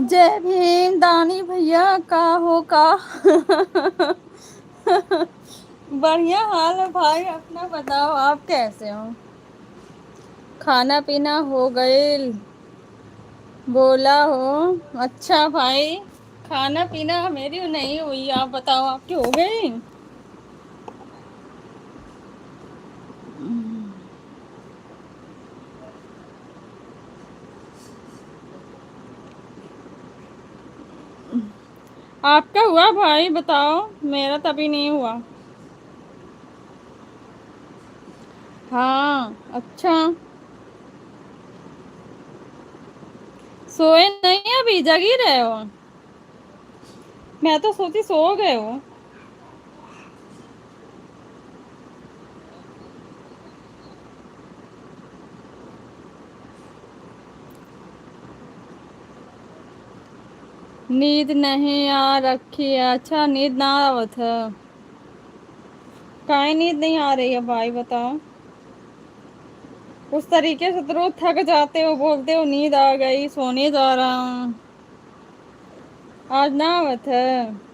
जय भीम दानी भैया का हो का। बढ़िया हाल है भाई, अपना बताओ, आप कैसे हो? खाना पीना हो गईल? बोला हो। अच्छा भाई, खाना पीना मेरी नहीं हुई, आप बताओ आपकी हो गई? आपका हुआ भाई, बताओ। मेरा तभी नहीं हुआ। हाँ अच्छा। सोए नहीं, अभी जग ही रहे हो? मैं तो सोची सो गए हो। नींद नहीं आ रखी है? अच्छा, नींद ना आवत है? काहे नींद नहीं आ रही है भाई, बताओ। उस तरीके से तो रोज थक जाते हो, बोलते हो नींद आ गई, सोने जा रहा हूँ। आज ना आवत है?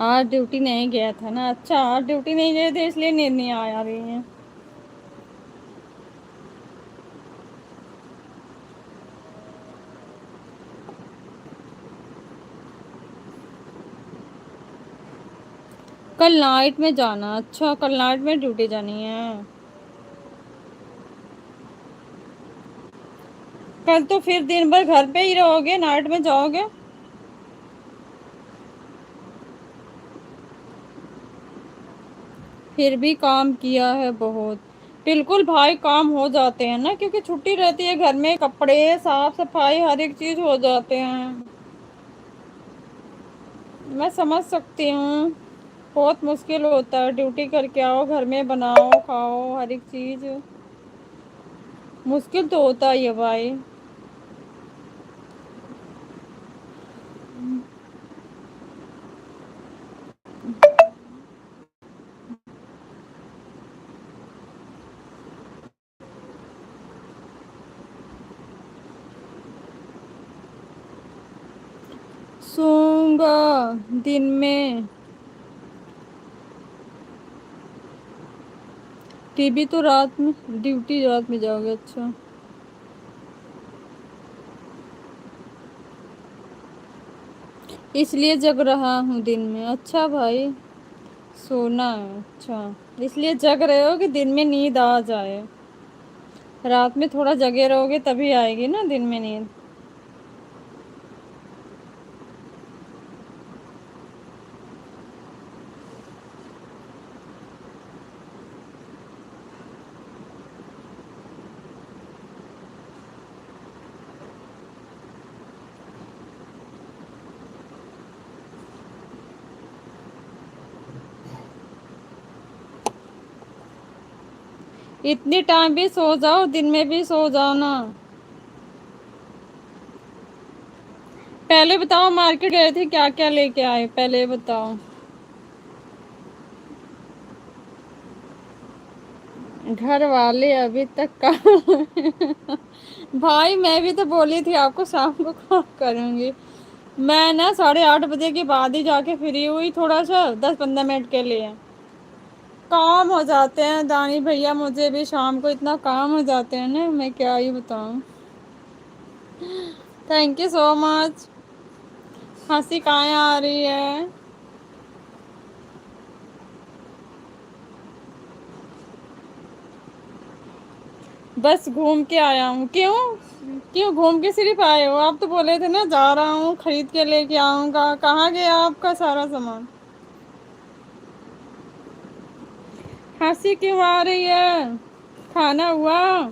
आज ड्यूटी नहीं गया था ना? अच्छा, आज ड्यूटी नहीं गए थे इसलिए नींद नहीं आ रही है। कल नाइट में जाना? अच्छा, कल नाइट में ड्यूटी जानी है। कल तो फिर दिन भर घर पे ही रहोगे, नाइट में जाओगे? फिर भी काम किया है बहुत। बिल्कुल भाई, काम हो जाते हैं ना, क्योंकि छुट्टी रहती है, घर में कपड़े साफ सफाई हर एक चीज हो जाते हैं। मैं समझ सकती हूँ। बहुत मुश्किल होता है, ड्यूटी करके आओ, घर में बनाओ खाओ हर एक चीज। मुश्किल तो होता ही है भाई। सोऊंगा दिन में। टीवी तो रात में, ड्यूटी रात में जाओगे? अच्छा। इसलिए जग रहा हूँ दिन में? अच्छा भाई। सोना है? अच्छा, इसलिए जग रहे हो कि दिन में नींद आ जाए। रात में थोड़ा जगे रहोगे तभी आएगी ना दिन में नींद। इतनी टाइम भी सो जाओ, दिन में भी सो जाओ ना। पहले बताओ, मार्केट गए थे, क्या क्या लेके आए, पहले बताओ। घर वाले अभी तक कहाँ? भाई मैं भी तो बोली थी आपको शाम को कॉल करूंगी। मैं ना 8:30 बजे के बाद ही जाके फ्री हुई, थोड़ा सा 10-15 मिनट के लिए। काम हो जाते हैं दानी भैया, मुझे भी शाम को इतना काम हो जाते हैं ना, मैं क्या ही बताऊं। Thank you so much. हंसी कहाँ आ रही है? बस घूम के आया हूँ। क्यों? क्यों घूम के सिर्फ आए हो? आप तो बोले थे ना जा रहा हूँ, खरीद के लेके आऊंगा। कहाँ गया आपका सारा सामान? हंसी क्यों आ रही है? खाना हुआ?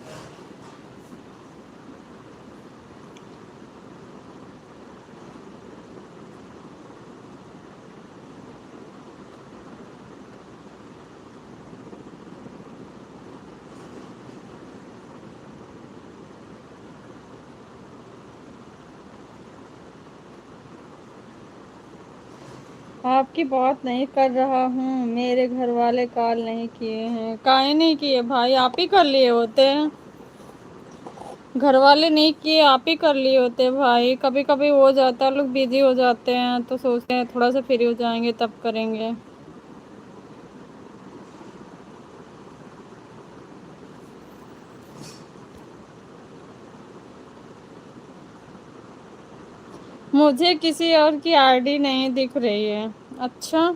आपकी बात नहीं कर रहा हूँ, मेरे घर वाले कॉल नहीं किए हैं। काहे नहीं किए भाई, आप ही कर लिए होते हैं। घर वाले नहीं किए, आप ही कर लिए होते भाई। कभी कभी हो जाता है, लोग बिजी हो जाते हैं तो सोचते हैं थोड़ा सा फ्री हो जाएंगे तब करेंगे। मुझे किसी और की आईडी नहीं दिख रही है। अच्छा,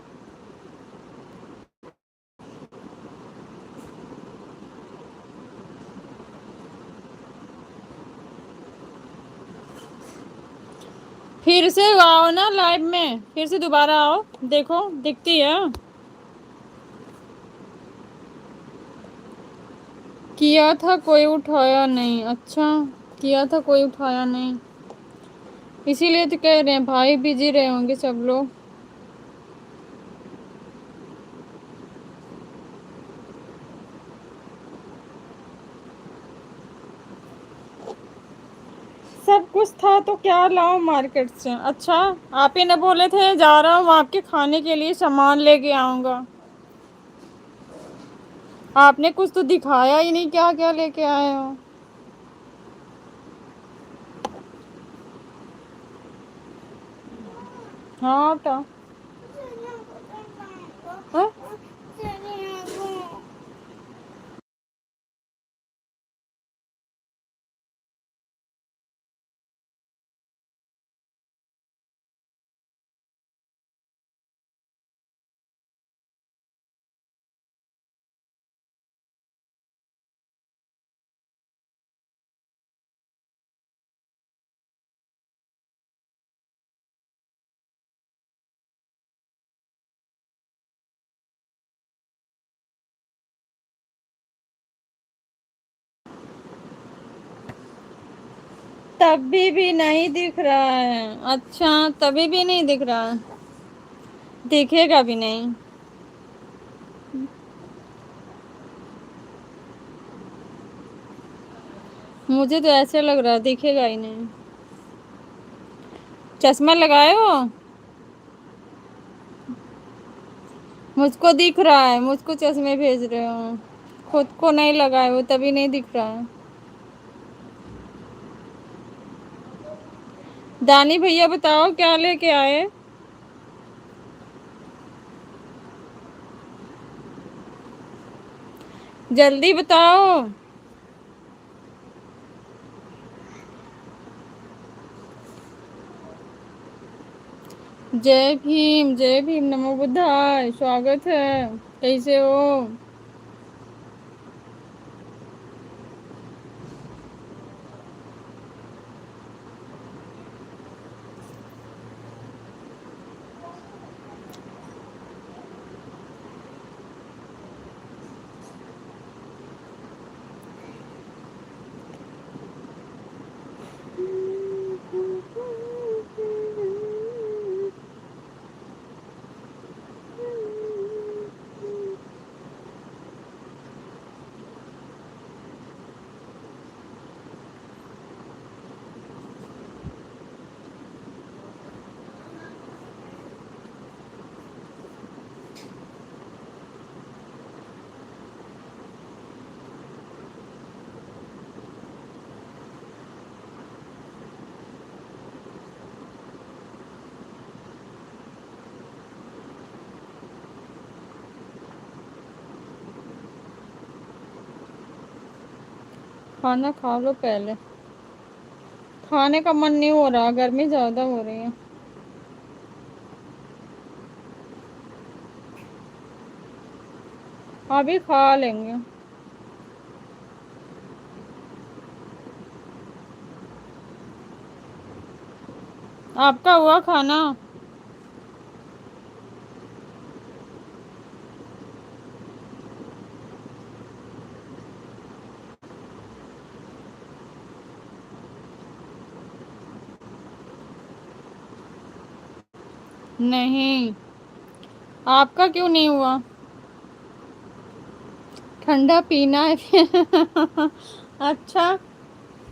फिर से आओ ना लाइव में, फिर से दोबारा आओ, देखो दिखती है। किया था कोई उठाया नहीं। अच्छा, किया था कोई उठाया नहीं, इसीलिए तो कह रहे हैं भाई बिजी रहे होंगे सब लोग। सब कुछ था तो क्या लाओ मार्केट से। अच्छा, आप ही ने बोले थे जा रहा हूँ आपके खाने के लिए सामान लेके आऊंगा। आपने कुछ तो दिखाया ही नहीं, क्या क्या लेके आए हो। हाँ तो हाँ? तभी भी नहीं दिख रहा है। अच्छा, तभी भी नहीं दिख रहा है, दिखेगा भी नहीं। मुझे तो ऐसे लग रहा है दिखेगा ही नहीं। चश्मा लगाए हो? मुझको दिख रहा है, मुझको चश्मे भेज रहे हो। खुद को नहीं लगाए हो तभी नहीं दिख रहा है। दानी भैया बताओ क्या लेके आए। जल्दी बताओ। जय भीम, नमो बुद्धाय, स्वागत है। कैसे हो? खाना खा लो पहले। खाने का मन नहीं हो रहा, गर्मी ज्यादा हो रही है। अभी खा लेंगे। आपका हुआ खाना? नहीं, आपका क्यों नहीं हुआ? ठंडा पीना है फिर? अच्छा,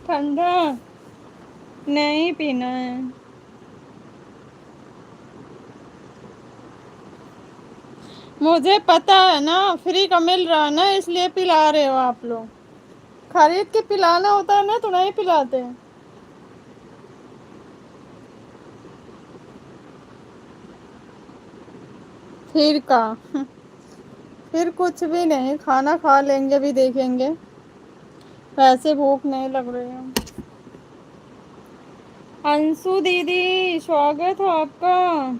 ठंडा नहीं पीना है। मुझे पता है ना, फ्री का मिल रहा है ना, इसलिए पिला रहे हो आप लोग। खरीद के पिलाना होता है ना तो नहीं पिलाते। फिर का फिर कुछ भी नहीं, खाना खा लेंगे भी देखेंगे। वैसे भूख नहीं लग रही है। अंशु दीदी, स्वागत है आपका।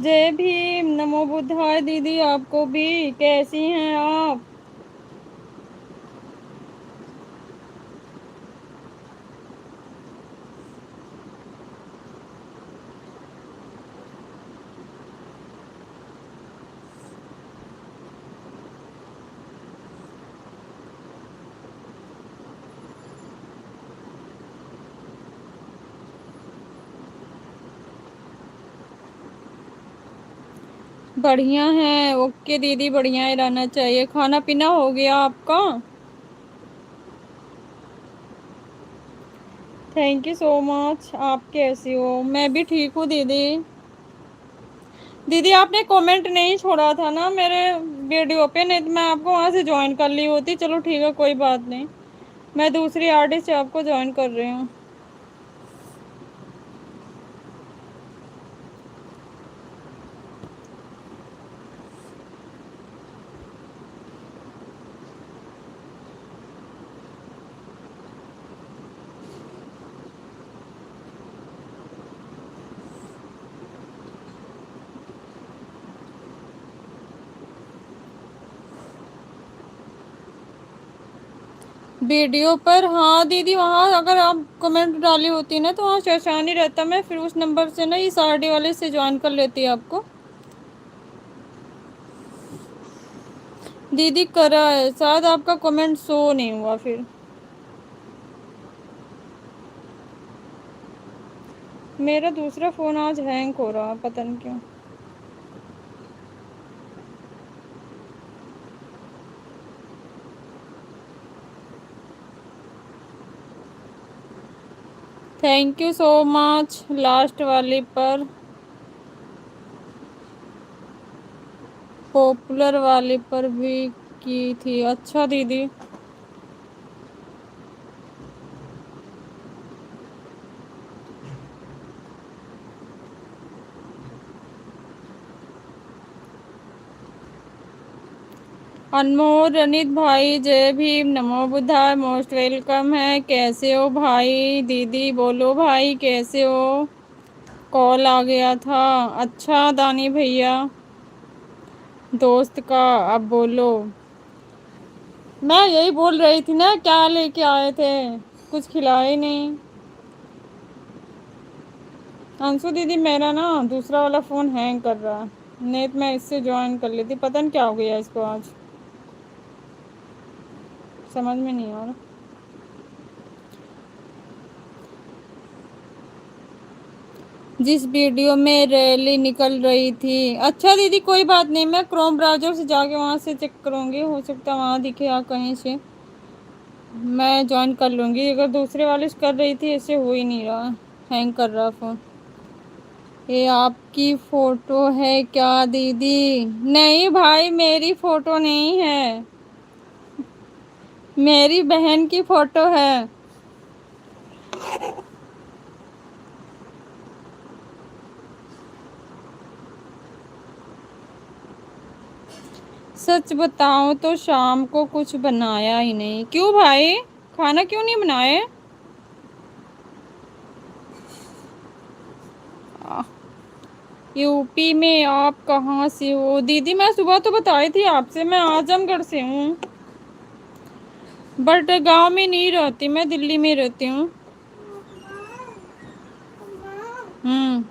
जय भीम, नमो बुद्धाय दीदी, आपको भी। कैसी हैं आप? बढ़िया है, ओके दीदी, बढ़िया ही रहना चाहिए। खाना पीना हो गया आपका? Thank you so much. आप कैसी हो? मैं भी ठीक हूँ दीदी। दीदी आपने कमेंट नहीं छोड़ा था ना मेरे वीडियो पे, नहीं तो मैं आपको वहां से ज्वाइन कर ली होती। चलो ठीक है, कोई बात नहीं। मैं दूसरी आर्टिस्ट से आपको ज्वाइन कर रही हूँ। वीडियो पर, हाँ दीदी, वहाँ अगर आप कमेंट डाली होती ना तो वहाँ आसान ही रहता। मैं फिर उस नंबर से ना इस आरडी वाले से ज्वाइन कर लेती आपको। दीदी करा है, शायद आपका कमेंट शो नहीं हुआ फिर। मेरा दूसरा फ़ोन आज हैंग हो रहा है, पता नहीं क्यों। Thank you so much. Last वाली पर, पॉपुलर वाले पर भी की थी। अच्छा दीदी। अनमोल रनित भाई, जय भीम, नमो बुद्धाय, मोस्ट वेलकम है। कैसे हो भाई? दीदी बोलो भाई, कैसे हो? कॉल आ गया था। अच्छा दानी भैया, दोस्त का। अब बोलो। मैं यही बोल रही थी ना, क्या लेके आए थे? कुछ खिलाए नहीं। अंशु दीदी, मेरा ना दूसरा वाला फ़ोन हैंग कर रहा है। नहीं तो मैं इससे ज्वाइन कर लेती। पता नहीं क्या हो गया इसको आज, समझ में नहीं आ रहा। जिस वीडियो में रैली निकल रही थी। अच्छा दीदी, कोई बात नहीं, मैं क्रोम ब्राउज़र से जाके वहाँ से चेक करूँगी। हो सकता है वहाँ दिखे या कहीं से। मैं ज्वाइन कर लूँगी। अगर दूसरे वाले से कर रही थी, ऐसे हो ही नहीं रहा, हैंग कर रहा फ़ोन। ये आपकी फ़ोटो है क्या दीदी? नहीं भाई, मेरी फ़ोटो नहीं है, मेरी बहन की फ़ोटो है। सच बताऊं तो शाम को कुछ बनाया ही नहीं। क्यों भाई, खाना क्यों नहीं बनाए? यूपी में? आप कहाँ से हो दीदी? मैं सुबह तो बताई थी आपसे, मैं आजमगढ़ से हूँ, बट गांव में नहीं रहती, मैं दिल्ली में रहती हूँ। हम्म,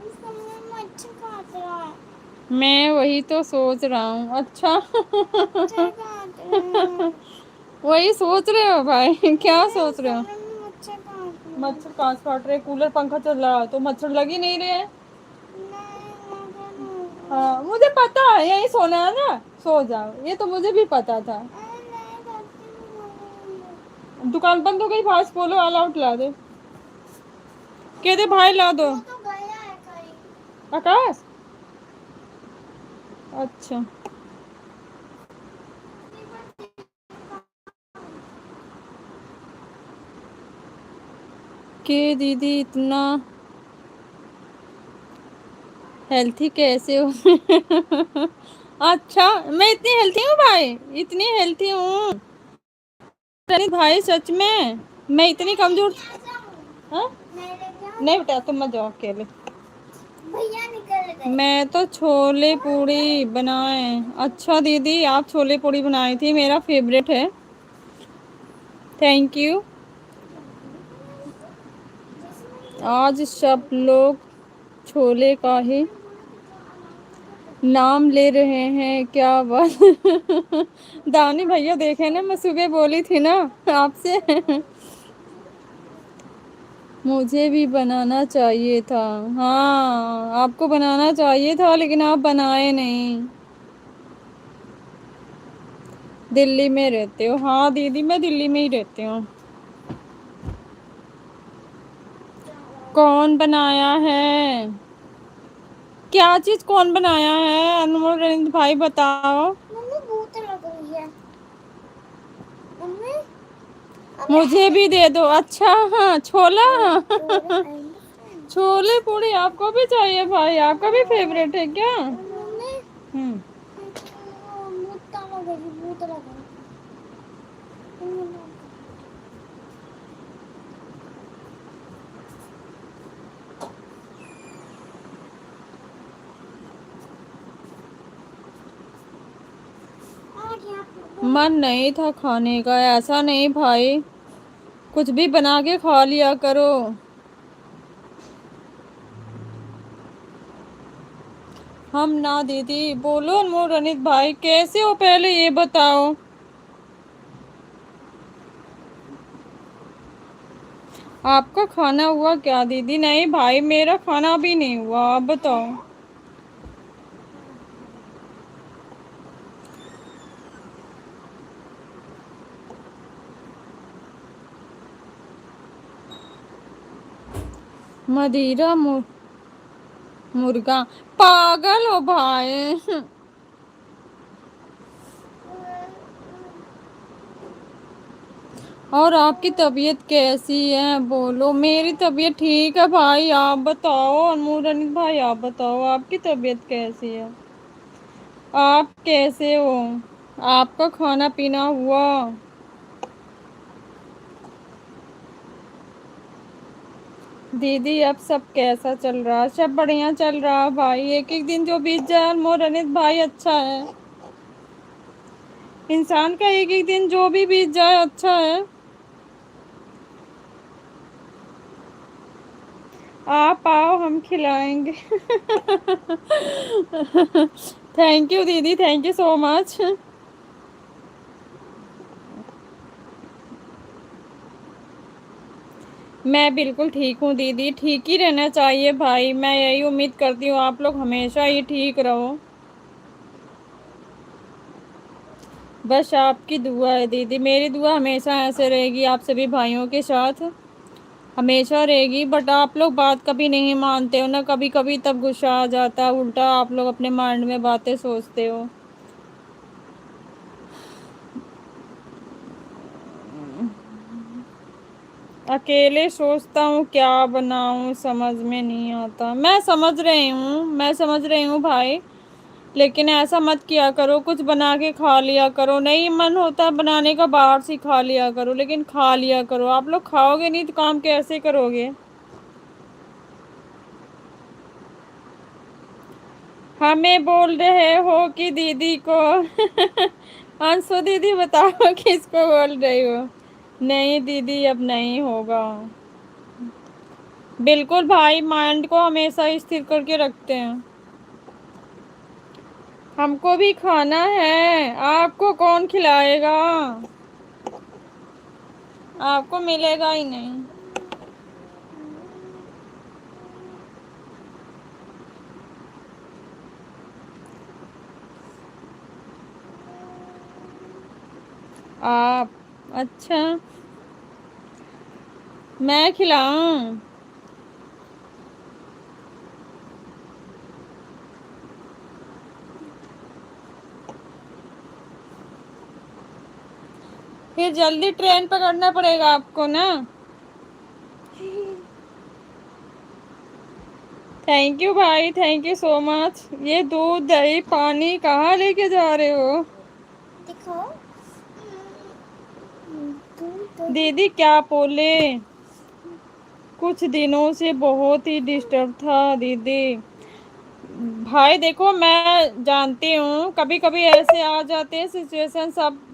मैं वही तो सोच रहा हूँ। अच्छा वही सोच रहे हो भाई? क्या सोच रहे हो? मच्छर कहाँ से काट रहे? कूलर पंखा चल रहा है तो मच्छर लग ही नहीं रहे हैं। हाँ मुझे पता है, यही सोना है ना, सो जाओ, ये तो मुझे भी पता था। दुकान बंद हो गई, फास्ट खोलो, ऑल आउट ला दे। कहते भाई ला दो। आकाश, अच्छा, कि दीदी इतना हेल्थी कैसे हो? अच्छा, मैं इतनी हेल्थी हूँ भाई, इतनी हेल्थी हूँ अरे भाई, सच में मैं इतनी कमजोर। हाँ, नहीं बेटा, तुम मत जाओ अकेले। भैया निकल गए। मैं तो छोले पूड़ी बनाए। अच्छा दीदी, आप छोले पूड़ी बनाई थी, मेरा फेवरेट है। Thank you. आज सब लोग छोले का ही नाम ले रहे हैं, क्या बात। दानी भैया देखे ना, मैं सुबह बोली थी ना आपसे। मुझे भी बनाना चाहिए था। हाँ, आपको बनाना चाहिए था, लेकिन आप बनाए नहीं। दिल्ली में रहते हो? हाँ दीदी, मैं दिल्ली में ही रहती हूँ। कौन बनाया है? क्या चीज कौन बनाया है? अनमोल रविंद्र भाई बताओ। मम्मी भूत लग रही है। मम्मी, मुझे भी दे दो। अच्छा, हाँ छोला। छोले पूड़ी आपको भी चाहिए भाई? आपका भी फेवरेट है क्या? हम्म। मन नहीं था खाने का, ऐसा नहीं भाई, कुछ भी बना के खा लिया करो। हम ना दीदी। बोलो अनमोल रनित भाई, कैसे हो पहले ये बताओ। आपका खाना हुआ क्या दीदी? नहीं भाई, मेरा खाना भी नहीं हुआ, आप बताओ। मदिरा मुर्गा? पागल हो भाई। और आपकी तबीयत कैसी है? बोलो। मेरी तबीयत ठीक है भाई, आप बताओ। अनमोल रनित भाई, आप बताओ, आपकी तबीयत कैसी है? आप कैसे हो? आपका खाना पीना हुआ? दीदी अब सब कैसा चल रहा? सब बढ़िया चल रहा भाई, एक एक दिन जो बीत जाए अनमोल रनित भाई अच्छा है। इंसान का एक एक दिन जो भी बीत जाए अच्छा है। आप आओ, हम खिलाएंगे। थैंक यू दीदी, थैंक यू सो मच। मैं बिल्कुल ठीक हूँ दीदी, ठीक ही रहना चाहिए भाई, मैं यही उम्मीद करती हूँ आप लोग हमेशा ही ठीक रहो। बस आपकी दुआ है दीदी, मेरी दुआ हमेशा ऐसे रहेगी आप सभी भाइयों के साथ, हमेशा रहेगी। बट आप लोग बात कभी नहीं मानते हो ना, कभी कभी तब गुस्सा आ जाता है, उल्टा आप लोग अपने माइंड में बातें सोचते हो। अकेले सोचता हूँ क्या बनाऊँ, समझ में नहीं आता। मैं समझ रही हूँ, मैं समझ रही हूँ भाई, लेकिन ऐसा मत किया करो, कुछ बना के खा लिया करो। नहीं मन होता है बनाने का, बाहर से खा लिया करो, लेकिन खा लिया करो। आप लोग खाओगे नहीं तो काम कैसे करोगे? हमें बोल रहे हो कि दीदी को? अंशु दीदी बताओ, किसको बोल रही हो? नहीं दीदी, अब नहीं होगा। बिल्कुल भाई, माइंड को हमेशा स्थिर करके रखते हैं। हमको भी खाना है, आपको कौन खिलाएगा? आपको मिलेगा ही नहीं। आप? अच्छा, मैं खिलाऊं? फिर जल्दी ट्रेन पकड़ना पड़ेगा आपको ना। थैंक यू भाई, थैंक यू सो मच। ये दूध दही पानी कहाँ लेके जा रहे हो? देखो दीदी क्या बोले? कुछ दिनों से बहुत ही डिस्टर्ब था दीदी। भाई देखो, मैं जानती हूँ कभी कभी ऐसे आ जाते हैं सिचुएशन, सब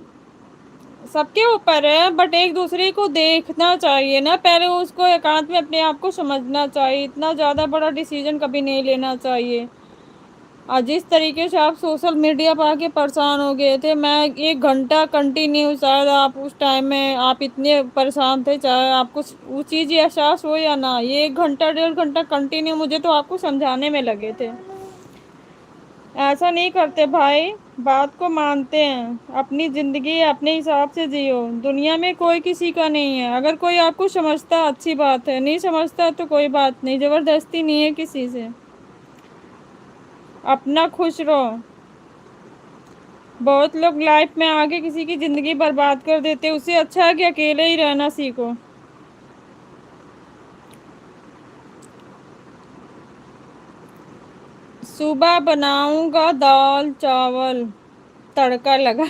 सबके ऊपर है, बट एक दूसरे को देखना चाहिए ना, पहले उसको एकांत में अपने आप को समझना चाहिए, इतना ज़्यादा बड़ा डिसीजन कभी नहीं लेना चाहिए। और जिस तरीके से आप सोशल मीडिया पर आके परेशान हो गए थे, मैं 1 घंटा कंटिन्यू, शायद आप उस टाइम में आप इतने परेशान थे, चाहे आपको वो चीज़ एहसास हो या ना, ये 1 घंटा 1.5 घंटा कंटिन्यू मुझे तो आपको समझाने में लगे थे। ऐसा नहीं करते भाई, बात को मानते हैं, अपनी ज़िंदगी अपने हिसाब से जियो, दुनिया में कोई किसी का नहीं है। अगर कोई आपको समझता अच्छी बात है, नहीं समझता तो कोई बात नहीं, ज़बरदस्ती नहीं है किसी से। अपना खुश रहो। बहुत लोग लाइफ में आगे किसी की ज़िंदगी बर्बाद कर देते, उससे अच्छा है कि अकेले ही रहना सीखो। सुबह बनाऊंगा दाल चावल तड़का लगा।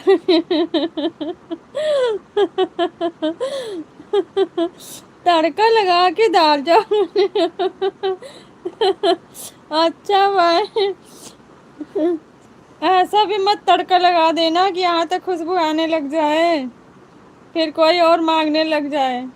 तड़का लगा के दाल चावल। अच्छा भाई, ऐसा भी मत तड़का लगा देना कि यहाँ तक खुशबू आने लग जाए, फिर कोई और मांगने लग जाए।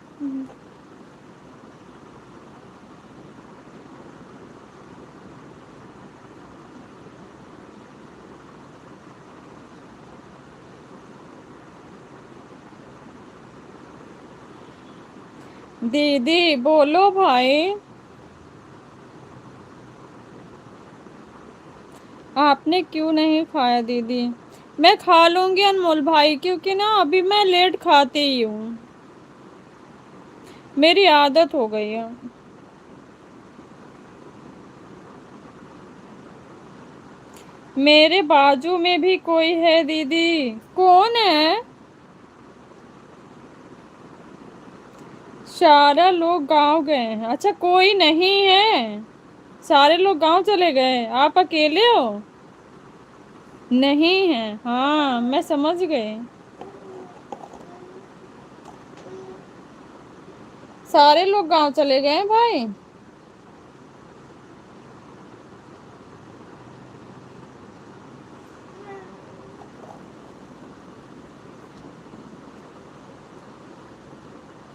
दीदी बोलो भाई। आपने क्यों नहीं खाया दीदी? मैं खा लूंगी अनमोल भाई, क्योंकि ना अभी मैं लेट खाती ही हूँ, मेरी आदत हो गई है। मेरे बाजू में भी कोई है दीदी। कौन है? सारा लोग गांव गए हैं। अच्छा कोई नहीं है, सारे लोग गांव चले गए, आप अकेले हो? नहीं है, हाँ मैं समझ गई। सारे लोग गांव चले गए हैं भाई।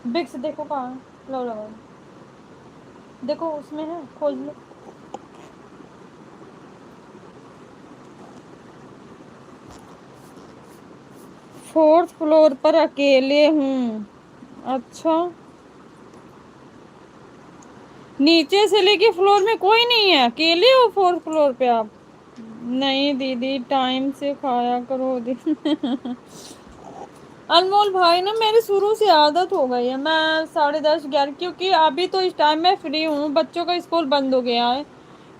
बिक्स देखो कहाँ है? लो लो, देखो उसमें है, खोज लो। 4th फ्लोर पर अकेले हूँ। अच्छा, नीचे से लेके फ्लोर में कोई नहीं है, अकेले हो 4th फ्लोर पे आप? नहीं दीदी, टाइम से खाया करो दीदी। अनमोल भाई ना, मेरी शुरू से आदत हो गई है, मैं 10:30 11, क्योंकि अभी तो इस टाइम मैं फ्री हूँ, बच्चों का स्कूल बंद हो गया है,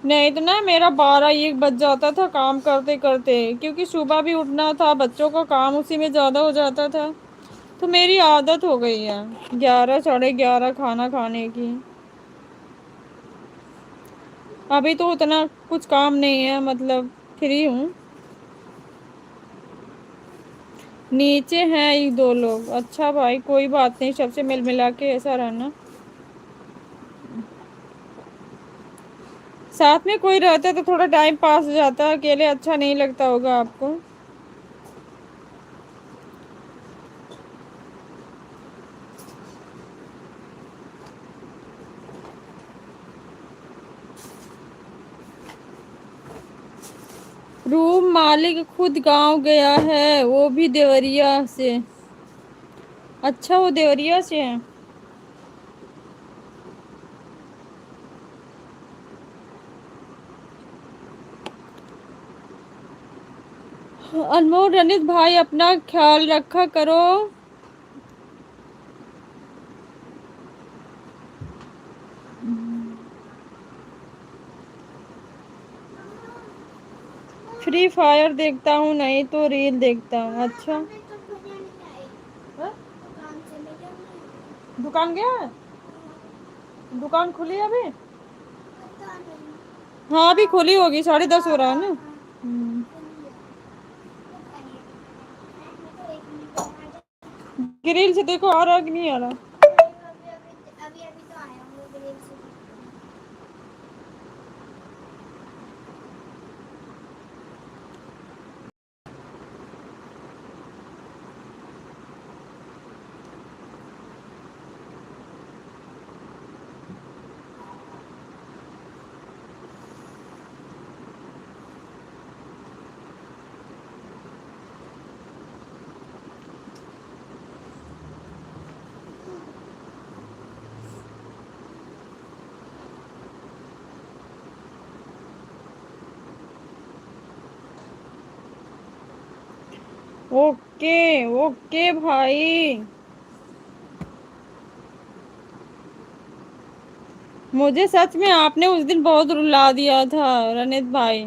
नहीं तो ना मेरा 12 1 बज जाता था काम करते करते, क्योंकि सुबह भी उठना था, बच्चों का काम उसी में ज़्यादा हो जाता था, तो मेरी आदत हो गई है 11 11:30 खाना खाने की। अभी तो उतना कुछ काम नहीं है, मतलब फ्री हूँ। नीचे हैं 1 2 लोग। अच्छा भाई कोई बात नहीं, सबसे मिल मिला के ऐसा रहना। साथ में कोई रहता तो थोड़ा टाइम पास हो जाता, अकेले अच्छा नहीं लगता होगा आपको। रूम मालिक खुद गांव गया है, वो भी देवरिया से। अच्छा वो देवरिया से है। अनमोल रनित भाई अपना ख्याल रखा करो। फ्री फायर देखता हूँ, नहीं तो रील देखता हूँ। अच्छा दुकान गया है? दुकान खुली है अभी? हाँ अभी खुली होगी, 10:30 हो रहा है ना। ग्रिल से देखो आ रहा कि नहीं आ रहा। ओके ओके भाई, मुझे सच में आपने उस दिन बहुत रुला दिया था रनित भाई।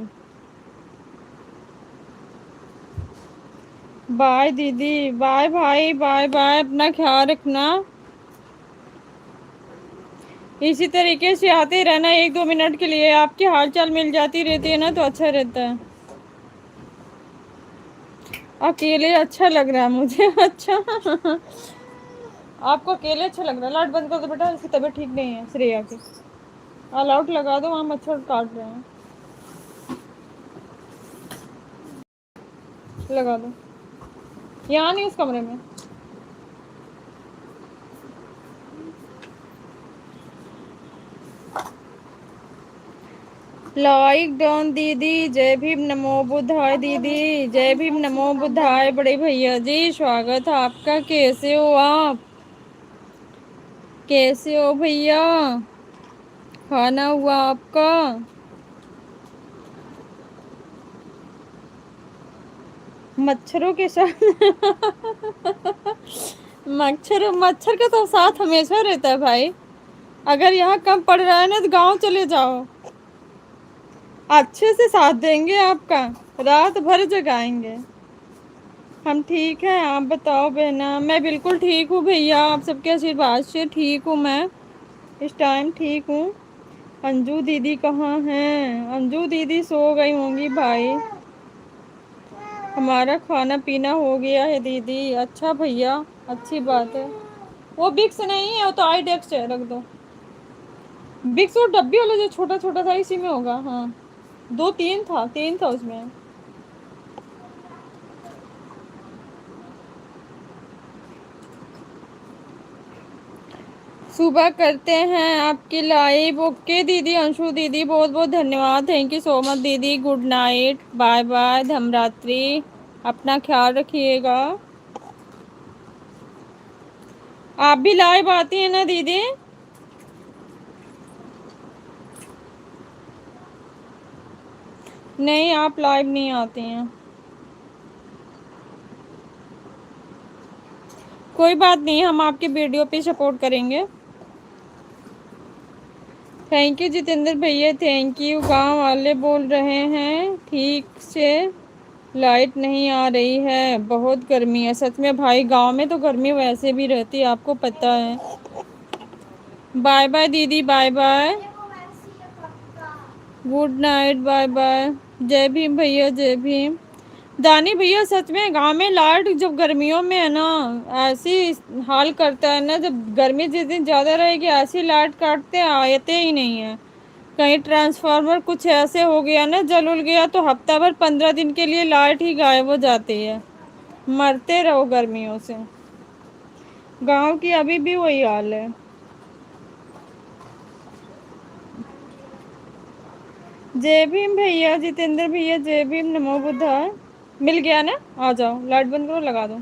बाय दीदी, बाय भाई, बाय बाय, अपना ख्याल रखना। इसी तरीके से आते रहना, 1-2 मिनट के लिए आपकी हालचाल मिल जाती रहती है ना तो अच्छा रहता है। अकेले अच्छा लग रहा है मुझे। अच्छा आपको अकेले अच्छा लग रहा है? लाइट बंद कर दो बेटा, इसकी तबीयत ठीक नहीं है श्रेया की। ऑल आउट लगा दो, वहाँ मच्छर काट रहे हैं। लगा दो, यहाँ नहीं, उस कमरे में। लाइक डॉन दीदी, जय भीम नमो बुद्धाय दीदी, जय भीम नमो बुद्धाय। बड़े भैया जी स्वागत है आपका, कैसे हो आप? कैसे हो भैया? खाना हुआ आपका? मच्छरों के साथ मच्छर मच्छर का तो साथ हमेशा रहता है भाई। अगर यहाँ कम पड़ रहा है ना तो गांव चले जाओ, अच्छे से साथ देंगे आपका, रात भर जगाएंगे। हम ठीक हैं, आप बताओ बहना। मैं बिल्कुल ठीक हूँ भैया, आप सबके आशीर्वाद से ठीक हूँ मैं, इस टाइम ठीक हूँ। अंजू दीदी कहाँ हैं? अंजू दीदी सो गई होंगी भाई। हमारा खाना पीना हो गया है दीदी। अच्छा भैया, अच्छी बात है। वो बिक्स नहीं है, वो तो आईडेक्स है, रख दो। बिक्स वो डब्बी वाला जो छोटा छोटा था, इसी में होगा। हाँ, दो तीन था उसमें। सुबह करते हैं आपकी लाइव। ओके दीदी, अंशु दीदी बहुत बहुत धन्यवाद, थैंक यू सो मच दीदी। गुड नाइट, बाय बाय, धमरात्रि, अपना ख्याल रखिएगा। आप भी लाइव आती हैं ना दीदी? नहीं, आप लाइव नहीं आती हैं। कोई बात नहीं, हम आपके वीडियो पे सपोर्ट करेंगे। थैंक यू जितेंद्र भैया, थैंक यू। गांव वाले बोल रहे हैं ठीक से लाइट नहीं आ रही है, बहुत गर्मी है। सच में भाई, गांव में तो गर्मी वैसे भी रहती है, आपको पता है। बाय बाय दीदी, bye bye, good night, bye bye. जय भीम भैया, जय भीम। दानी भैया, सच में गांव में लाइट जब गर्मियों में है ना, ऐसी हाल करता है ना, जब गर्मी जिस दिन ज़्यादा रहेगी ऐसी लाइट काटते हैं, आते ही नहीं है। कहीं ट्रांसफार्मर कुछ ऐसे हो गया ना, जल उल गया तो हफ्ता भर 15 दिन के लिए लाइट ही गायब हो जाती है। मरते रहो गर्मियों से। गांव की अभी भी वही हाल है। जय भीम भैया, जितेंद्र भैया, जय भीम, नमो बुद्धाय। मिल गया ना? आ जाओ, लाइट बंद करो, लगा दो।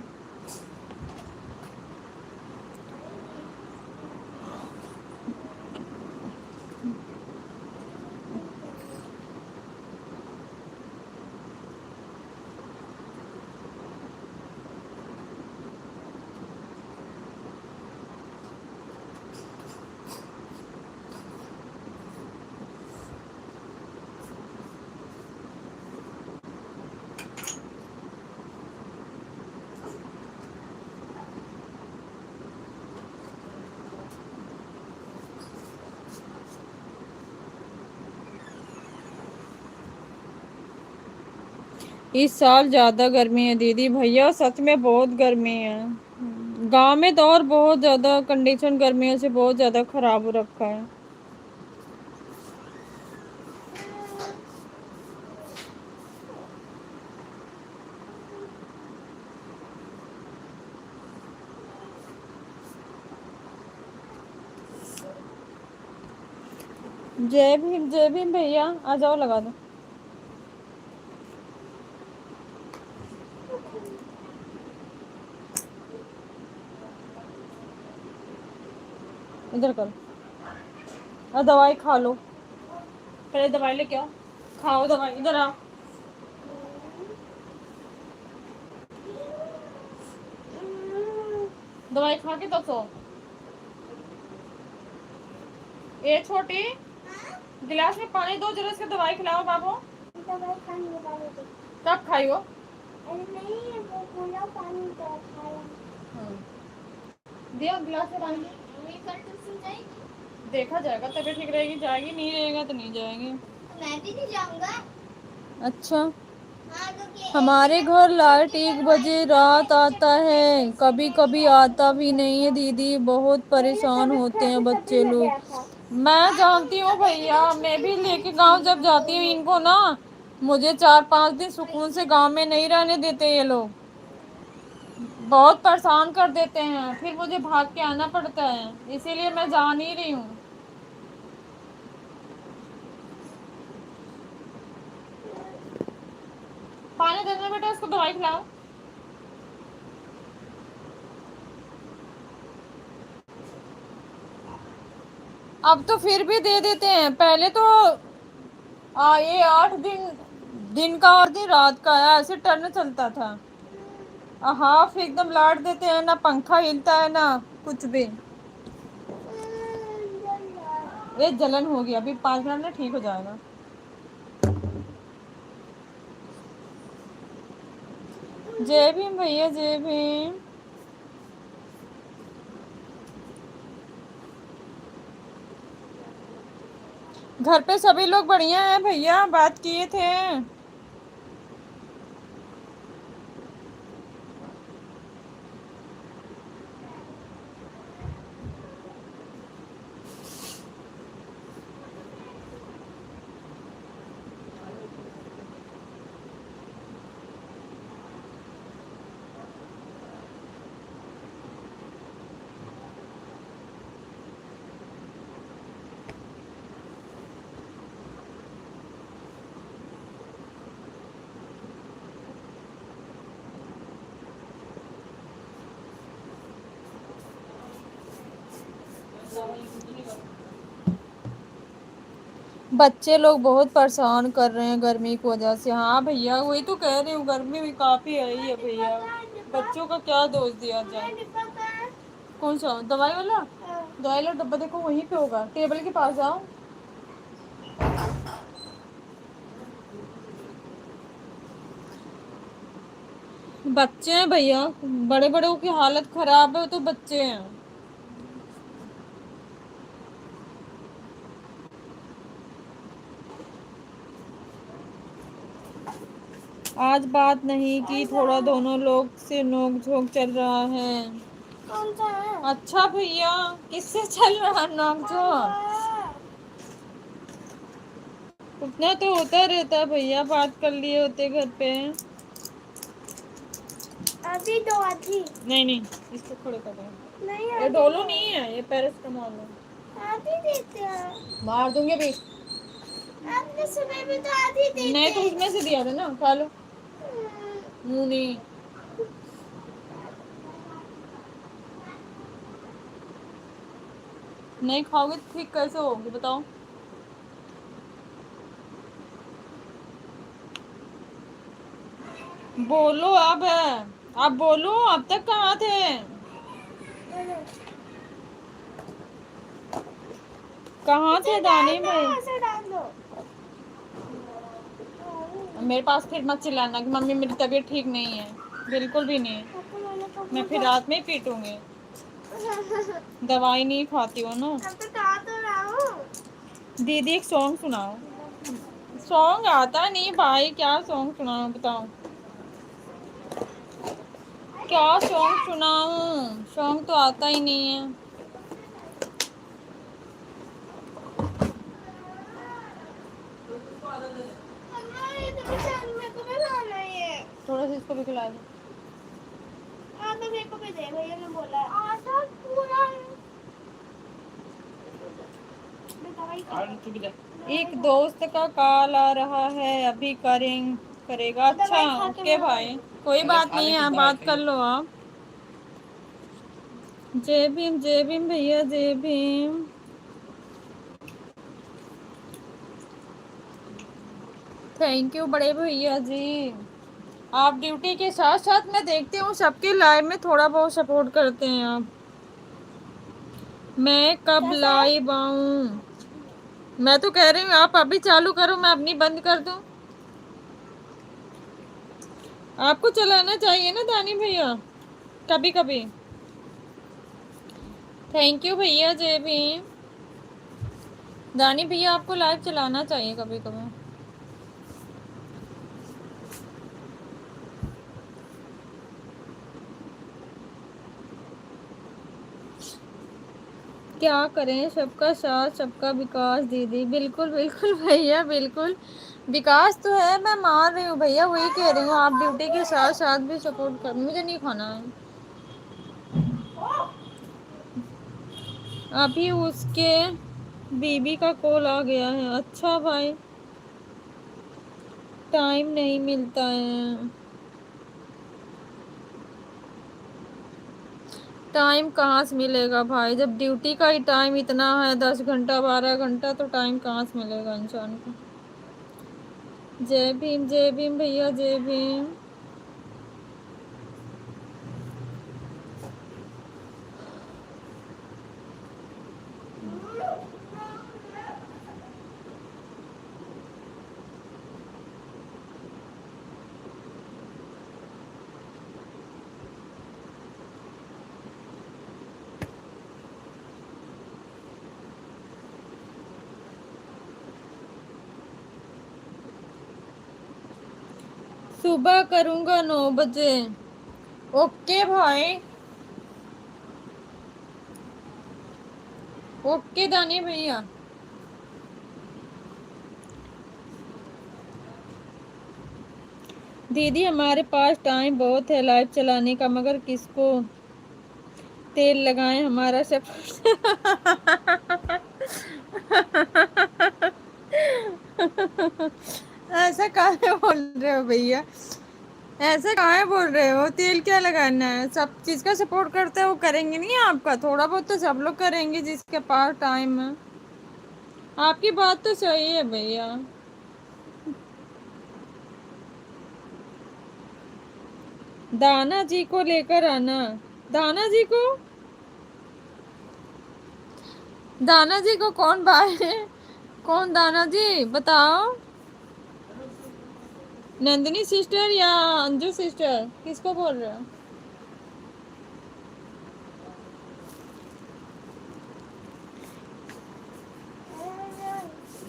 इस साल ज्यादा गर्मी है दीदी। भैया सच में बहुत गर्मी है। गांव में तो और बहुत ज्यादा कंडीशन गर्मियों से बहुत ज्यादा खराब हो रखा है। जय भीम भैया, आ जाओ लगा दो। इधर करो और दवाई खा लो। पहले दवाई लेके आओ, खाओ दवाई। इधर आओ। दवाई खा के तो सो। ये छोटी गिलास में पानी दो, जरा इसके दवाई खिलाओ बाबू। दवाई खाने वाले थे। कब खाई हो? नहीं, वो पूरा पानी खाया। दिया गिलास में पानी। देखा जाएगा, तबीयत ठीक रहेगी जाएगी, नहीं रहेगा तो नहीं जाएगी। मैं भी नहीं जाऊंगा। अच्छा। हमारे घर लाइट 1 बजे रात आता है, कभी कभी आता भी नहीं है दीदी। बहुत परेशान होते हैं बच्चे लोग। मैं जानती हूँ भैया, मैं भी लेके गांव जब जाती हूँ इनको ना, मुझे 4-5 दिन सुकून से गांव में नहीं रहने देते ये लोग। बहुत परेशान कर देते हैं, फिर मुझे भाग के आना पड़ता है, इसीलिए मैं जा नहीं रही हूँ। पानी देना बेटा, उसको दवाई खिलाओ। अब तो फिर भी दे देते हैं, पहले तो ये 8 दिन दिन का और दिन रात का है, ऐसे टर्न चलता था। हाफ एकदम लाट देते हैं ना, पंखा हिलता है ना कुछ भी। ये जलन हो गया, अभी 5 मिनट में ठीक हो जाएगा। जय भीम भैया, जय भीम। घर पे सभी लोग बढ़िया हैं भैया, बात किए थे। बच्चे लोग बहुत परेशान कर रहे हैं गर्मी की वजह से। हाँ भैया, वही तो कह रही हूँ, गर्मी भी काफी आई है भैया। बच्चों का क्या दोष दिया जाए। कौन सा दवाई वाला? दवाई वाला डब्बा देखो वहीं पे होगा, टेबल के पास जाओ। बच्चे हैं भैया, बड़े बड़ों की हालत खराब है तो बच्चे हैं। आज बात नहीं की, थोड़ा दोनों लोग से नोक झोंक चल रहा है। कौन सा है? अच्छा भैया, किससे चल रहा है नोक झोंक? उतना तो होता रहता है भैया, बात कर लिए होते घर पे। आधी दो आधी। नहीं नहीं, इसको खड़े कर दो। नहीं, ये डोलो नहीं है, ये पैरासिटामोल है। आधी देते हैं। मार दूंगी भी। आपने सुबह भी तो आधी दी। नहीं तो उसमें से दिया था ना, खा लो। मुंह नहीं। नहीं खाओगे तो ठीक कैसे होगी बताओ? बोलो अब है, आप बोलो, अब तक कहाँ थे? कहाँ थे दानी भाई? मेरे पास फिर मत चिल्लाना कि मम्मी मेरी तबीयत ठीक नहीं है, बिल्कुल भी नहीं है। मैं फिर रात में ही पीटूंगी। दवाई नहीं खाती हो ना। दीदी एक सॉन्ग सुनाओ। सॉन्ग आता नहीं भाई, क्या सॉन्ग सुनाओ बताओ? क्या सॉन्ग सुनाऊं? सॉन्ग तो आता ही नहीं है। थोड़ा सा इसको भी खिला दो। तो मेरे को भी दे, भैया ने बोला है आटा पूरा एक दोस्त का कॉल आ रहा है, अभी करेगा। अच्छा ओके भाई, कोई बात नहीं है, बात कर लो आप। जय भीम भैया, जय भीम। थैंक यू बड़े भैया जी। आप ड्यूटी के साथ साथ मैं देखती हूँ सबके लाइव में थोड़ा बहुत सपोर्ट करते हैं आप। मैं कब लाइव आऊँ? मैं तो कह रही हूँ आप अभी चालू करो, मैं अपनी बंद कर दूँ। आपको चलाना चाहिए ना दानी भैया, कभी कभी। थैंक यू भैया, जय भीम। दानी भैया आपको लाइव चलाना चाहिए कभी कभी। क्या करें, सबका साथ सबका विकास दीदी। बिल्कुल बिल्कुल भैया, बिल्कुल विकास तो है, मैं मान रही हूँ भैया, वही कह रही हूँ आप ड्यूटी के साथ साथ भी सपोर्ट कर। मुझे नहीं खाना है अभी, उसके बीबी का कॉल आ गया है। अच्छा भाई, टाइम नहीं मिलता है। टाइम कहाँ से मिलेगा भाई, जब ड्यूटी का ही टाइम इतना है, 10 घंटा 12 घंटा, तो टाइम कहाँ से मिलेगा इंसान को। जय भीम भैया, जय भीम। सुबह करूँगा 9 बजे। ओके भाई, ओके दानी भैया। दीदी हमारे पास टाइम बहुत है लाइव चलाने का, मगर किसको तेल लगाएं, हमारा सब ऐसा काहे बोल रहे हो भैया, ऐसे काहे बोल रहे हो? तेल क्या लगाना है, सब चीज का सपोर्ट करते हैं, वो करेंगे नहीं आपका? थोड़ा बहुत तो सब लोग करेंगे जिसके पास टाइम है। आपकी बात तो सही है भैया। दाना जी को लेकर आना। दाना जी को, दाना जी को कौन भाई है? कौन दाना जी बताओ? नंदिनी सिस्टर या अंजू सिस्टर, किसको बोल रहे हो?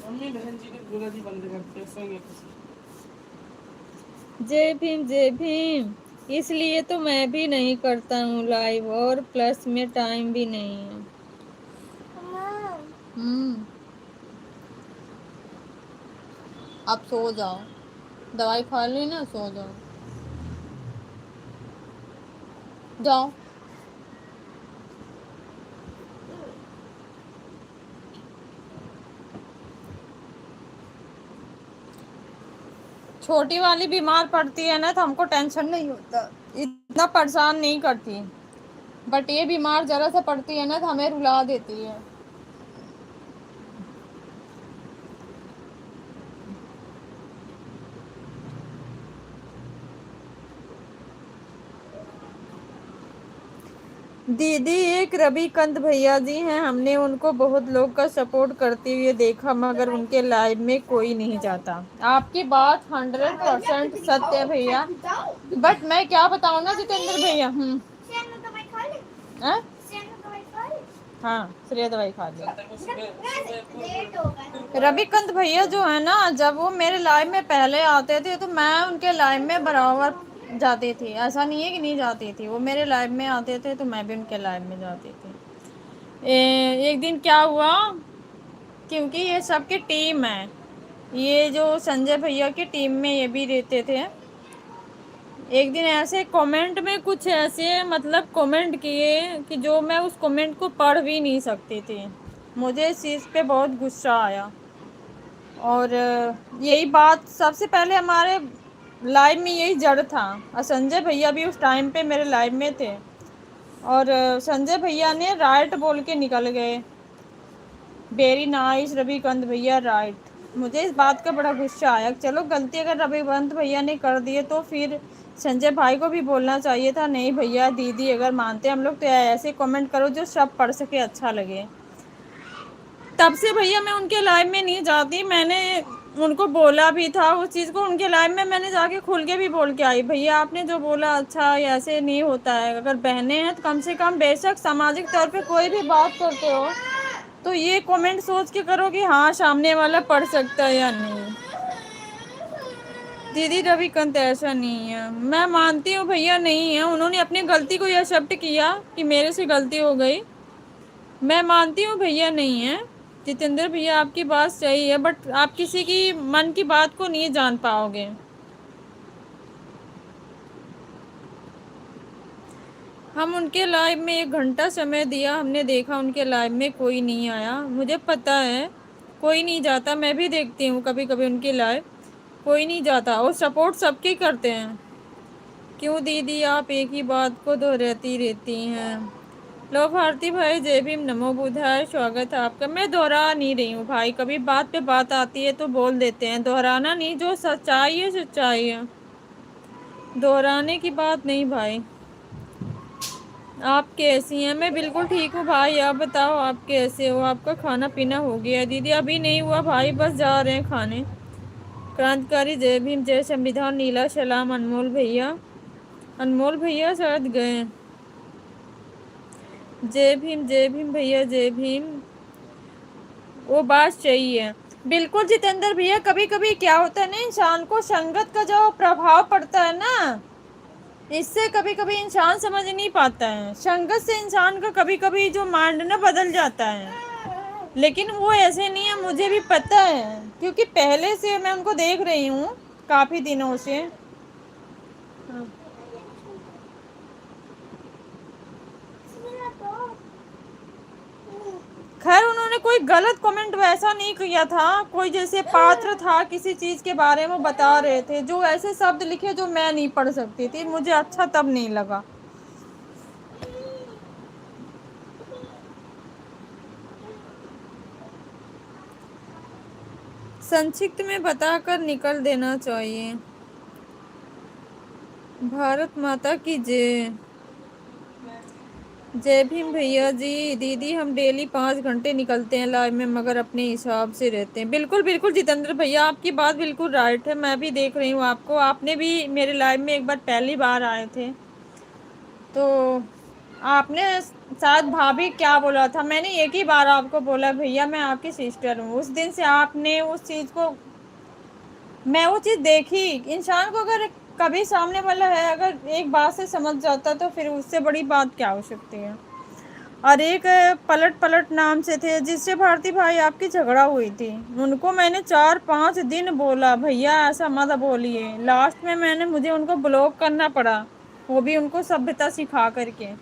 मम्मी बहन जी ने बोला जी बंद करते हैं। जय भीम, जय भीम। इसलिए तो मैं भी नहीं करता हूँ लाइव, और प्लस में टाइम भी नहीं है। आप सो जाओ, दवाई खा ली ना, सो जाओ, जाओ। छोटी वाली बीमार पड़ती है ना, तो हमको टेंशन नहीं होता, इतना परेशान नहीं करती। बट ये बीमार जरा सा पड़ती है ना, तो हमें रुला देती है। दीदी एक रविकांत भैया जी हैं, हमने उनको बहुत लोग का सपोर्ट करते हुए देखा, मगर उनके लाइव में कोई नहीं जाता। आपकी बात 100% सत्य है भैया, बट मैं क्या बताऊँ ना जितेंद्र भैया। हाँ, श्रेया दवाई खा ली। रविकांत भैया जो है ना, जब वो मेरे लाइव में पहले आते थे, तो मैं उनके लाइव में बराबर जाती थी, ऐसा नहीं है कि नहीं जाती थी, वो मेरे लाइव में आते थे तो मैं भी उनके लाइव में जाती थी। एक दिन क्या हुआ, क्योंकि ये सबकी टीम है, ये जो संजय भैया की टीम में ये भी रहते थे। एक दिन ऐसे कमेंट में कुछ ऐसे मतलब कमेंट किए कि जो मैं उस कमेंट को पढ़ भी नहीं सकती थी। मुझे इस चीज़ पे बहुत गुस्सा आया। और यही बात सबसे पहले हमारे लाइव में यही जड़ था, और संजय भैया भी उस टाइम पे मेरे लाइव में थे, और संजय भैया ने राइट बोल के निकल गए, वेरी नाइस रविकांत भैया राइट। मुझे इस बात का बड़ा गुस्सा आया। चलो गलती अगर रविकांत भैया ने कर दी है तो फिर संजय भाई को भी बोलना चाहिए था, नहीं भैया दीदी अगर मानते हम लोग तो ऐसे कमेंट करो जो सब पढ़ सके, अच्छा लगे। तब से भैया मैं उनके लाइव में नहीं जाती, मैंने उनको बोला भी था उस चीज़ को, उनके लाइव में मैंने जाके खुल के भी बोल के आई, भैया आपने जो बोला अच्छा ऐसे नहीं होता है, अगर बहनें हैं तो कम से कम बेशक सामाजिक तौर पे कोई भी बात करते हो तो ये कमेंट सोच के करो कि हाँ सामने वाला पढ़ सकता है या नहीं। दीदी रविकांत ऐसा नहीं है, मैं मानती हूँ भैया नहीं है, उन्होंने अपनी गलती को एक्सेप्ट किया कि मेरे से गलती हो गई, मैं मानती हूँ भैया नहीं है। जितेंद्र भैया आपकी बात सही है, बट आप किसी की मन की बात को नहीं जान पाओगे। हम उनके लाइव में 1 घंटा समय दिया, हमने देखा उनके लाइव में कोई नहीं आया, मुझे पता है कोई नहीं जाता, मैं भी देखती हूँ कभी कभी उनकी लाइव, कोई नहीं जाता, और सपोर्ट सबके करते हैं। क्यों दीदी आप एक ही बात को दोहराती रहती हैं। लो भारती भाई जय भीम नमो बुधाय, स्वागत है आपका। मैं दोहरा नहीं रही हूँ भाई, कभी बात पे बात आती है तो बोल देते हैं, दोहराना नहीं, जो सच्चाई है सच्चाई है, दोहराने की बात नहीं भाई। आप कैसी हैं? मैं बिल्कुल ठीक हूँ भाई, आप बताओ आप कैसे हो, आपका खाना पीना हो गया? दीदी अभी नहीं हुआ भाई, बस जा रहे हैं खाने। क्रांतिकारी जय भीम जय संविधान, नीला सलाम अनमोल भैया, अनमोल भैया शायद गए। जय भीम भैया जय भीम। वो बात सही है बिल्कुल जितेंद्र भैया, कभी कभी क्या होता है ना, इंसान को संगत का जो प्रभाव पड़ता है ना, इससे कभी कभी इंसान समझ नहीं पाता है, संगत से इंसान का कभी कभी जो माइंड ना बदल जाता है। लेकिन वो ऐसे नहीं है, मुझे भी पता है क्योंकि पहले से मैं उनको देख रही हूँ काफी दिनों से। खैर उन्होंने कोई गलत कमेंट वैसा नहीं किया था, कोई जैसे पात्र था किसी चीज के बारे में बता रहे थे, जो ऐसे शब्द लिखे जो मैं नहीं पढ़ सकती थी, मुझे अच्छा तब नहीं लगा। संक्षिप्त में बताकर निकल देना चाहिए। भारत माता की जय। जय भीम भैया जी। दीदी हम डेली 5 घंटे निकलते हैं लाइव में, मगर अपने हिसाब से रहते हैं। बिल्कुल बिल्कुल जितेंद्र भैया आपकी बात बिल्कुल राइट है, मैं भी देख रही हूँ आपको, आपने भी मेरे लाइव में एक बार पहली बार आए थे तो आपने शायद भाभी क्या बोला था, मैंने एक ही बार आपको बोला भैया मैं आपकी सिस्टर हूँ, उस दिन से आपने उस चीज़ को, मैं वो चीज़ देखी। इंसान को अगर कभी सामने वाला है अगर एक बात से समझ जाता तो फिर उससे बड़ी बात क्या हो सकती है। और एक पलट पलट नाम से थे जिससे भारती भाई आपकी झगड़ा हुई थी, उनको मैंने 4-5 दिन बोला भैया ऐसा मत बोलिए, लास्ट में मुझे उनको ब्लॉक करना पड़ा, वो भी उनको सभ्यता सिखा करके।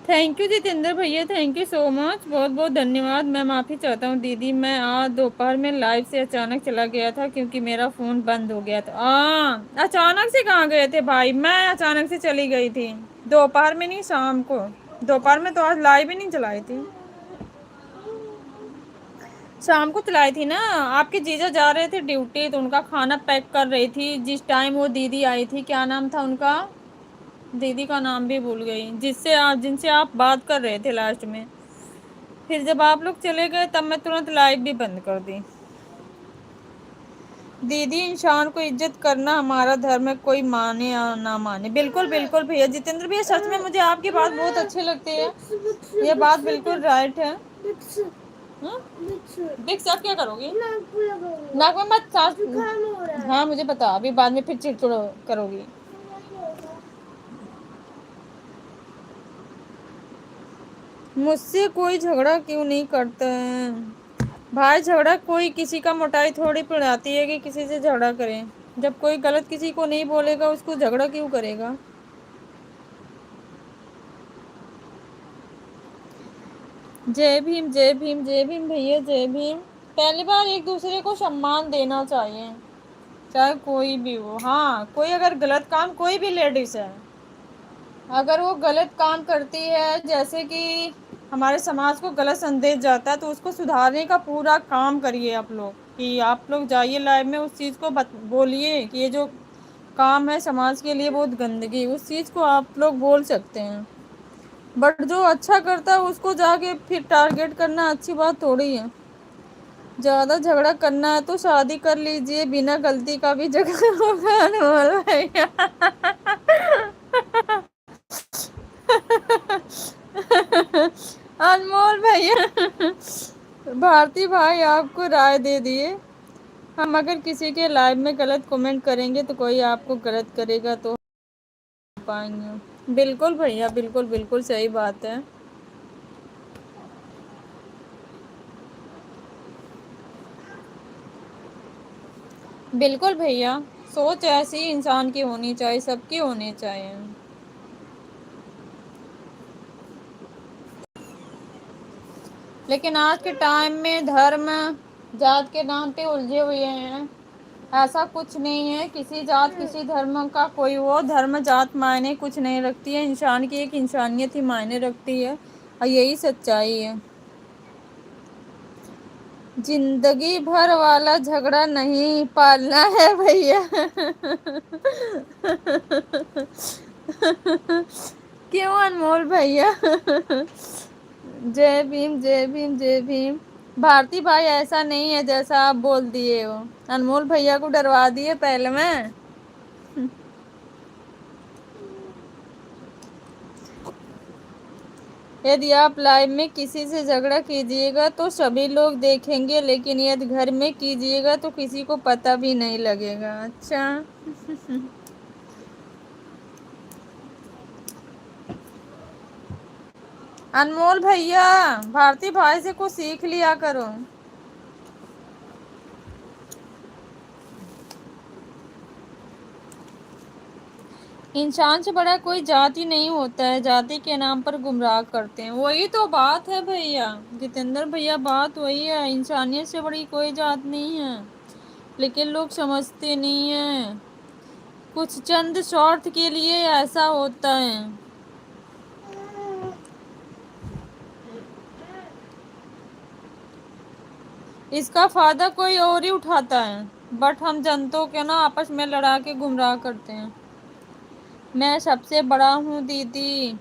थैंक यू जितेंद्र भैया, थैंक यू सो मच, बहुत बहुत धन्यवाद। मैं माफ़ी चाहता हूँ दीदी, मैं आज दोपहर में लाइव से अचानक चला गया था क्योंकि मेरा फ़ोन बंद हो गया था। अचानक से कहाँ गए थे भाई, मैं अचानक से चली गई थी, दोपहर में नहीं शाम को, दोपहर में तो आज लाइव ही नहीं चलाई थी, शाम को चलाई थी ना। आपके जीजा जा रहे थे ड्यूटी तो उनका खाना पैक कर रही थी, जिस टाइम वो दीदी आई थी, क्या नाम था उनका, दीदी का नाम भी भूल गई, जिनसे आप बात कर रहे थे लास्ट में। फिर जब आप लोग चले गए तब मैं तुरंत लाइव भी बंद कर दी। दीदी इंसान को इज्जत करना हमारा धर्म है, कोई माने या ना माने। बिल्कुल बिल्कुल भैया जितेंद्र भैया, सच में मुझे आपकी बात बहुत अच्छी लगती है, ये बात बिल्कुल राइट है। हाँ? विक्स अब क्या करोगी? नाक में मत सांस। हाँ मुझे पता, अभी बाद में फिर चिड़चिड़ करोगी। मुझसे कोई झगड़ा क्यों नहीं करता है भाई? झगड़ा कोई किसी का मोटाई थोड़ी पड़ाती है कि किसी से झगड़ा करें। जब कोई गलत किसी को नहीं बोलेगा उसको झगड़ा क्यों करेगा? जय भीम जय भीम जय भीम भैया जय भीम। पहली बार एक दूसरे को सम्मान देना चाहिए, चाहे कोई भी हो। हाँ, कोई अगर गलत काम, कोई भी लेडीज है अगर वो गलत काम करती है, जैसे कि हमारे समाज को गलत संदेश जाता है, तो उसको सुधारने का पूरा काम करिए आप लोग। कि आप लोग जाइए लाइव में, उस चीज़ को बोलिए कि ये जो काम है समाज के लिए बहुत गंदगी, उस चीज़ को आप लोग बोल सकते हैं। बट जो अच्छा करता है उसको जाके फिर टारगेट करना अच्छी बात थोड़ी है। ज़्यादा झगड़ा करना है तो शादी कर लीजिए, बिना गलती का भी झगड़ा होगा अनमोल भैया। अनमोल भैया, भारती भाई आपको राय दे दिए। हम अगर किसी के लाइव में गलत कमेंट करेंगे तो कोई आपको गलत करेगा तो पाएंगे। बिल्कुल भैया, बिल्कुल बिल्कुल सही बात है। बिल्कुल भैया, सोच ऐसी इंसान की होनी चाहिए, सबकी होनी चाहिए। लेकिन आज के टाइम में धर्म जात के नाम पे उलझे हुए हैं। ऐसा कुछ नहीं है, किसी जात किसी धर्म का कोई वो धर्म जात मायने कुछ नहीं रखती है। इंसान की एक इंसानियत ही मायने रखती है, और यही सच्चाई है। जिंदगी भर वाला झगड़ा नहीं पालना है भैया। क्यों अनमोल भैया? जय भीम जय भीम जय भीम। भारती भाई ऐसा नहीं है जैसा आप बोल दिए हो। अनमोल भैया को डरवा दिए पहले मैं। यदि आप लाइव में किसी से झगड़ा कीजिएगा तो सभी लोग देखेंगे, लेकिन यदि घर में कीजिएगा तो किसी को पता भी नहीं लगेगा। अच्छा। अनमोल भैया, भारती भाई से कुछ सीख लिया करो। इंसान से बड़ा कोई जाति नहीं होता है, जाति के नाम पर गुमराह करते हैं। वही तो बात है भैया, जितेंद्र भैया, बात वही है। इंसानियत से बड़ी कोई जात नहीं है, लेकिन लोग समझते नहीं हैं। कुछ चंद स्वार्थ के लिए ऐसा होता है। इसका फायदा कोई और ही उठाता है, बट हम जनता के ना आपस में लड़ा के गुमराह करते हैं। मैं सबसे बड़ा हूँ दीदी।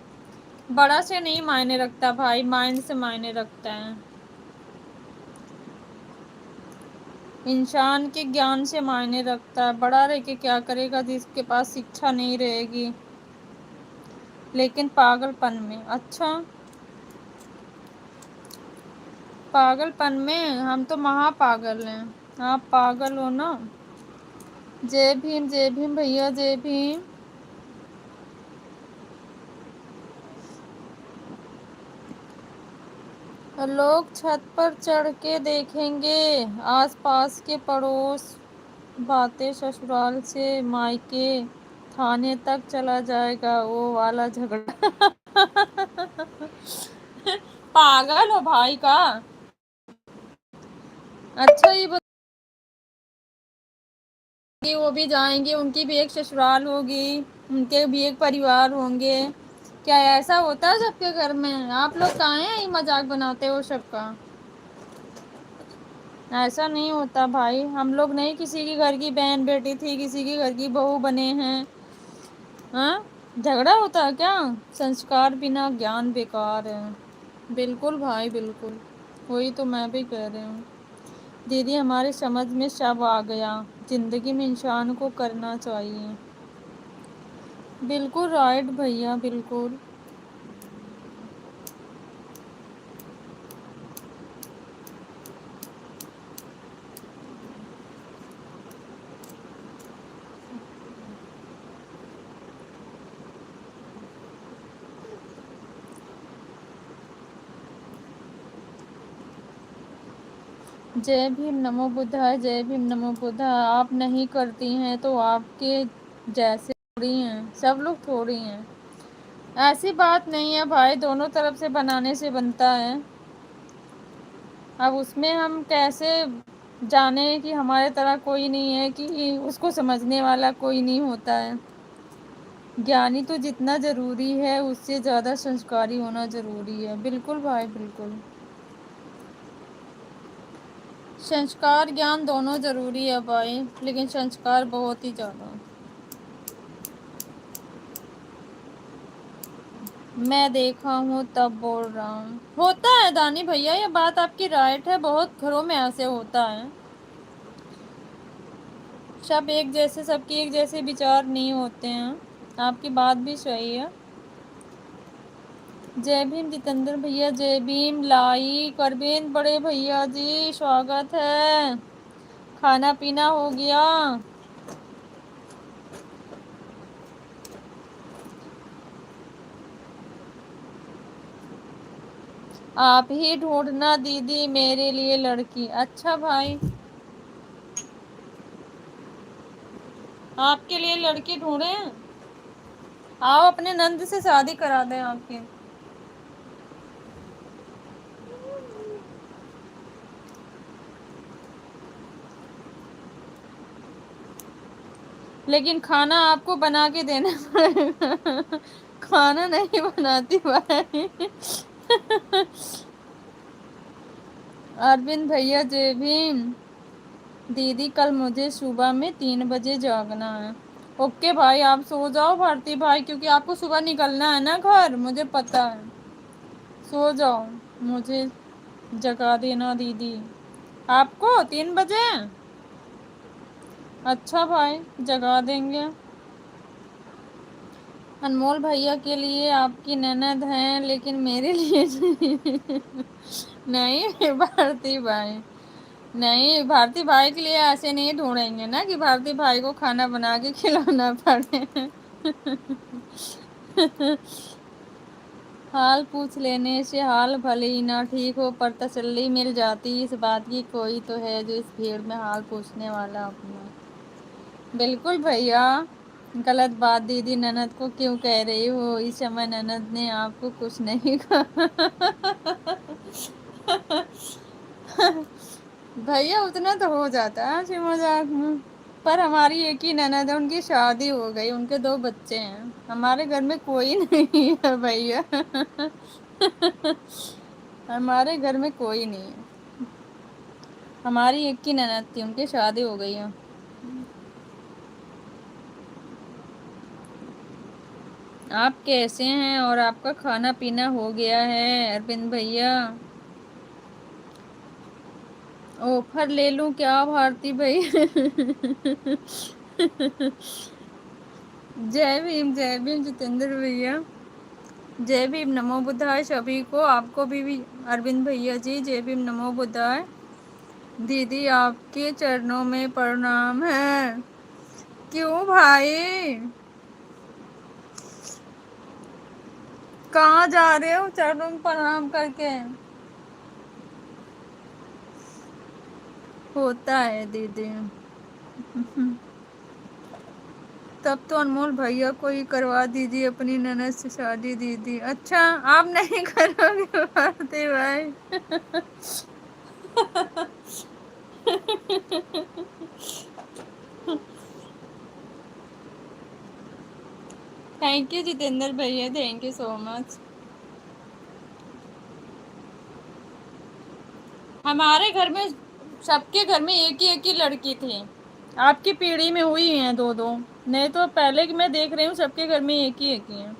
बड़ा से नहीं मायने रखता भाई, माइंड से मायने रखता है। इंसान के ज्ञान से मायने रखता है। बड़ा रह के क्या करेगा जिसके पास शिक्षा नहीं रहेगी, लेकिन पागलपन में। अच्छा, पागलपन में हम तो महापागल हैं। आप पागल हो ना। जय भीम भैया जय भीम। लोग छत पर चढ़ के देखेंगे, आसपास के पड़ोस, बातें ससुराल से मायके थाने तक चला जाएगा वो वाला झगड़ा। पागल हो भाई का। अच्छा ये बताइए, वो भी जाएंगे, उनकी भी एक ससुराल होगी, उनके भी एक परिवार होंगे। क्या ऐसा होता है सबके घर में? आप लोग कहाँ हैं ये मजाक बनाते हो सबका? ऐसा नहीं होता भाई। हम लोग नहीं किसी के घर की बहन बेटी थी, किसी के घर की बहू बने हैं। हाँ, झगड़ा होता है क्या? संस्कार बिना ज्ञान बेकार है। बिल्कुल भाई बिल्कुल, वही तो मैं भी कह रही हूँ। दीदी हमारे समझ में सब आ गया, जिंदगी में इंसान को करना चाहिए। बिल्कुल राइट भैया, बिल्कुल। जय भीम नमो बुद्धाय, जय भीम नमो बुद्धाय। आप नहीं करती हैं तो आपके जैसे थोड़ी हैं, सब लोग थोड़ी हैं। ऐसी बात नहीं है भाई, दोनों तरफ से बनाने से बनता है। अब उसमें हम कैसे जाने कि हमारे तरह कोई नहीं है, कि उसको समझने वाला कोई नहीं होता है। ज्ञानी तो जितना ज़रूरी है उससे ज़्यादा संस्कारी होना ज़रूरी है। बिल्कुल भाई बिल्कुल। संस्कार ज्ञान दोनों ज़रूरी है भाई, लेकिन संस्कार बहुत ही ज़्यादा। मैं देखा हूँ तब बोल रहा हूँ। होता है दानी भैया, ये बात आपकी राइट है, बहुत घरों में ऐसे होता है। सब एक जैसे, सबके एक जैसे विचार नहीं होते हैं। आपकी बात भी सही है। जय भीम जितेंद्र भैया, जय भीम। लाइक अरविंद बड़े भैया जी, स्वागत है। खाना पीना हो गया? आप ही ढूंढना दीदी मेरे लिए लड़की। अच्छा भाई, आपके लिए लड़की ढूंढे? आओ अपने नंद से शादी करा दें आपकी। लेकिन खाना आपको बना के देना पड़ेगा। खाना नहीं बनाती भाई। अरविंद भैया जय भीम। दीदी कल मुझे सुबह में 3 बजे जागना है। ओके भाई, आप सो जाओ भारती भाई, क्योंकि आपको सुबह निकलना है ना घर, मुझे पता है। सो जाओ, मुझे जगा देना दीदी। आपको 3 बजे? अच्छा भाई, जगा देंगे। अनमोल भैया के लिए आपकी ननद हैं, लेकिन मेरे लिए नहीं। नहीं भारती भाई, नहीं भारती भाई के लिए ऐसे नहीं ढूंढेंगे ना कि भारती भाई को खाना बना के खिलाना पड़े। हाल पूछ लेने से हाल भले ही ना ठीक हो, पर तसल्ली मिल जाती इस बात की कोई तो है जो इस भीड़ में हाल पूछने वाला अपना। बिल्कुल भैया। गलत बात दीदी ननद को क्यों कह रही हो? इस समय ननद ने आपको कुछ नहीं कहा। भैया उतना तो हो जाता है हंसी मजाक में। पर हमारी एक ही ननद है, उनकी शादी हो गई, उनके 2 बच्चे हैं। हमारे घर में कोई नहीं है भैया। हमारे घर में कोई नहीं है। हमारी एक ही ननद थी, उनकी शादी हो गई है। आप कैसे हैं और आपका खाना पीना हो गया है अरविंद भैया? ऑफर ले लूं क्या भारती भैया? जय भीम जितेंद्र भैया। जय भीम नमो बुद्धाय सभी को, आपको भी अरविंद भैया जी जय भीम नमो बुद्धाय। दीदी आपके चरणों में प्रणाम है। क्यों भाई, कहाँ जा रहे हो चरणों में प्रणाम करके? होता है दीदी। तब तो अनमोल भैया को ही करवा दीजिए अपनी ननद से शादी दीदी। अच्छा, आप नहीं करोगे भारती भाई? थैंक यू जितेंद्र भैया, थैंक यू सो मच। हमारे घर में, सबके घर में एक ही लड़की थी। आपकी पीढ़ी में हुई हैं 2-2, नहीं तो पहले की मैं देख रही हूँ सबके घर में एक ही है।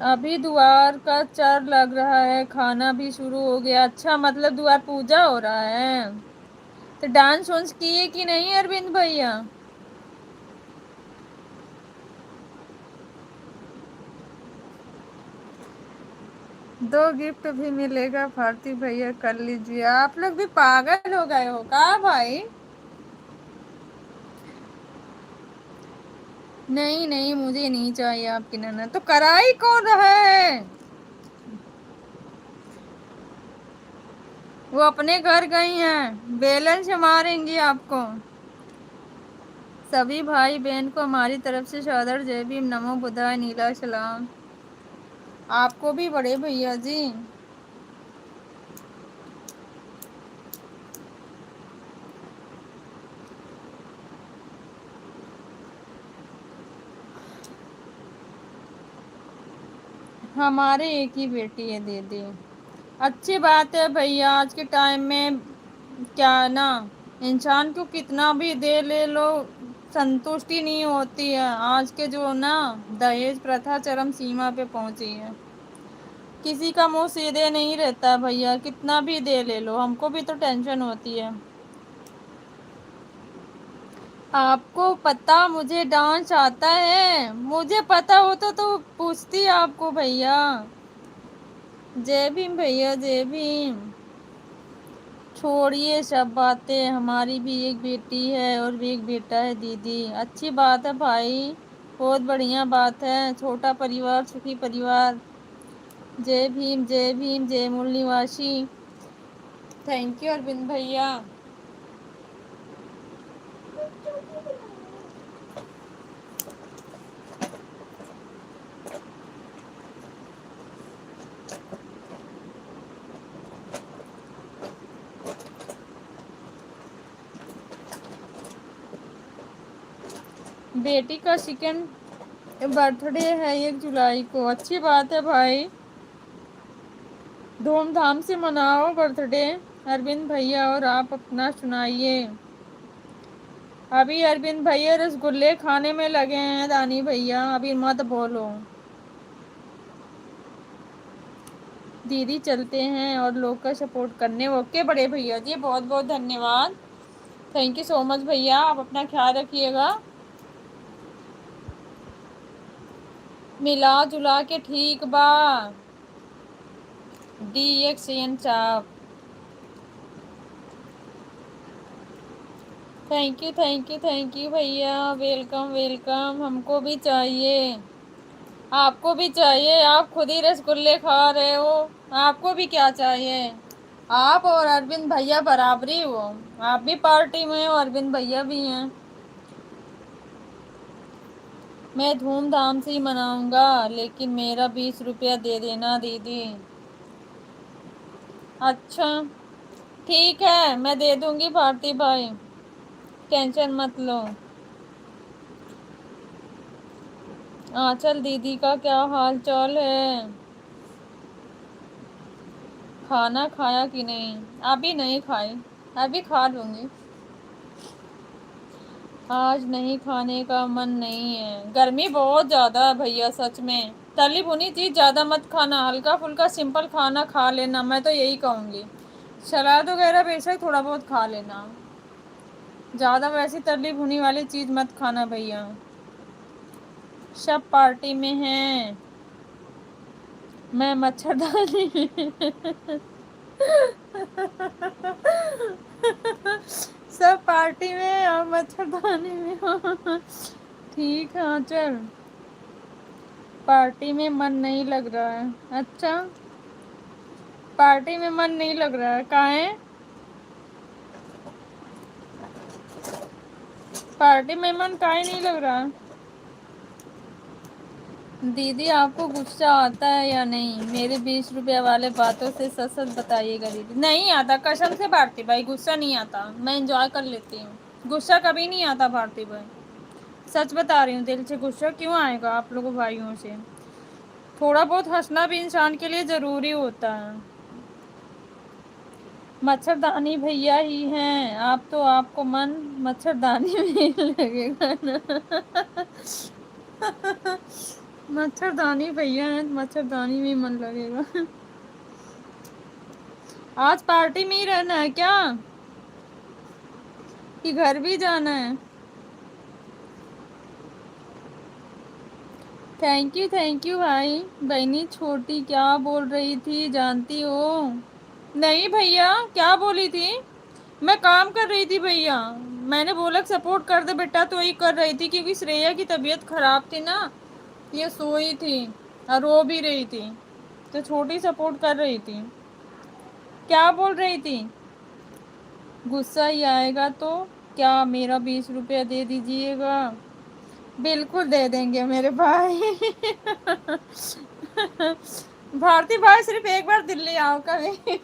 अभी द्वार का चार लग रहा है, खाना भी शुरू हो गया। अच्छा, मतलब द्वार पूजा हो रहा है। तो डांस वांस किए कि नहीं अरविंद भैया? 2 गिफ्ट भी मिलेगा भारती भैया, कर लीजिए। आप लोग भी पागल हो गए हो का भाई? नहीं नहीं, मुझे नहीं चाहिए आपकी ननद। तो कराई कौन रहा है? वो अपने घर गई हैं, बैलेंस मारेंगी आपको। सभी भाई बहन को हमारी तरफ से सादर जय भीम, नमो बुद्धाय, नीला सलाम। आपको भी बड़े भैया जी। हमारे एक ही बेटी है दीदी। अच्छी बात है भैया, आज के टाइम में क्या ना, इंसान को कितना भी दे ले लो संतुष्टि नहीं होती है। आज के जो ना दहेज प्रथा चरम सीमा पे पहुंची है। किसी का मुंह सीधे नहीं रहता भैया, कितना भी दे ले लो, हमको भी तो टेंशन होती है। आपको पता मुझे डांस आता है? मुझे पता होता तो पूछती आपको भैया। जय भीम भैया, जय भीम। छोड़िए सब बातें, हमारी भी एक बेटी है और भी एक बेटा है दीदी। अच्छी बात है भाई, बहुत बढ़िया बात है। छोटा परिवार सुखी परिवार। जय भीम, जय भीम, जय मूल निवासी। थैंक यू अरविंद भैया। बेटी का सेकंड बर्थडे है 1 जुलाई को। अच्छी बात है भाई, धूमधाम से मनाओ बर्थडे अरविंद भैया। और आप अपना सुनाइए। अभी अरविंद भैया रसगुल्ले खाने में लगे हैं दानी भैया, अभी मत बोलो। दीदी चलते हैं और लोग का सपोर्ट करने। ओके बड़े भैया जी, बहुत बहुत धन्यवाद। थैंक यू सो मच भैया, आप अपना ख्याल रखिएगा। मिला जुला के ठीक बा। DXN साहब, thank you thank you thank you भैया, वेलकम वेलकम। हमको भी चाहिए, आपको भी चाहिए। आप खुद ही रसगुल्ले खा रहे हो, आपको भी क्या चाहिए? आप और अरविंद भैया बराबरी हो, आप भी पार्टी में हो, अरविंद भैया भी हैं। मैं धूमधाम से ही मनाऊंगा, लेकिन मेरा 20 रुपया दे देना दीदी। अच्छा ठीक है, मैं दे दूंगी भारती भाई, टेंशन मत लो। आंचल दीदी का क्या हाल चाल है? खाना खाया कि नहीं? अभी नहीं खाई, अभी खा लूंगी। आज नहीं, खाने का मन नहीं है, गर्मी बहुत ज़्यादा है भैया सच में। तली भुनी चीज़ ज़्यादा मत खाना, हल्का फुल्का सिंपल खाना खा लेना, मैं तो यही कहूँगी। सलाद वगैरह बेशक थोड़ा बहुत खा लेना, ज़्यादा वैसी तली भुनी वाली चीज़ मत खाना भैया। सब पार्टी में हैं, मैं मच्छरदानी सब पार्टी में और मच्छरदानी में हो। ठीक है चल, पार्टी में मन नहीं लग रहा है। अच्छा, पार्टी में मन नहीं लग रहा है, काहे? पार्टी में मन काहे नहीं लग रहा? दीदी आपको गुस्सा आता है या नहीं? मेरे 20 रुपया वाले बातों से सच सच बताइएगा दीदी। नहीं आता, कसम से भारती भाई, गुस्सा नहीं आता, मैं इंजॉय कर लेती हूँ। गुस्सा कभी नहीं आता भारती भाई, सच बता रही हूँ। दिल से गुस्सा क्यों आएगा आप लोगों भाइयों से? थोड़ा बहुत हंसना भी इंसान के लिए ज़रूरी होता है। मच्छरदानी भैया ही हैं आप तो, आपको मन मच्छरदानी में ही लगेगा ना। मच्छरदानी भैया हैं, मच्छरदानी में मन लगेगा। आज पार्टी में ही रहना है क्या, कि घर भी जाना है? थैंक यू भाई। बहनी छोटी क्या बोल रही थी जानती हो? नहीं भैया, क्या बोली थी? मैं काम कर रही थी भैया, मैंने बोला सपोर्ट कर दे बेटा, तो वही कर रही थी, क्योंकि श्रेया की तबीयत खराब थी ना, ये सोई थी और रो भी रही थी, तो छोटी सपोर्ट कर रही थी। क्या बोल रही थी? गुस्सा ही आएगा तो क्या, मेरा 20 रुपया दे दीजिएगा। बिल्कुल दे देंगे मेरे भाई। भारती भाई सिर्फ एक बार दिल्ली आओ कभी।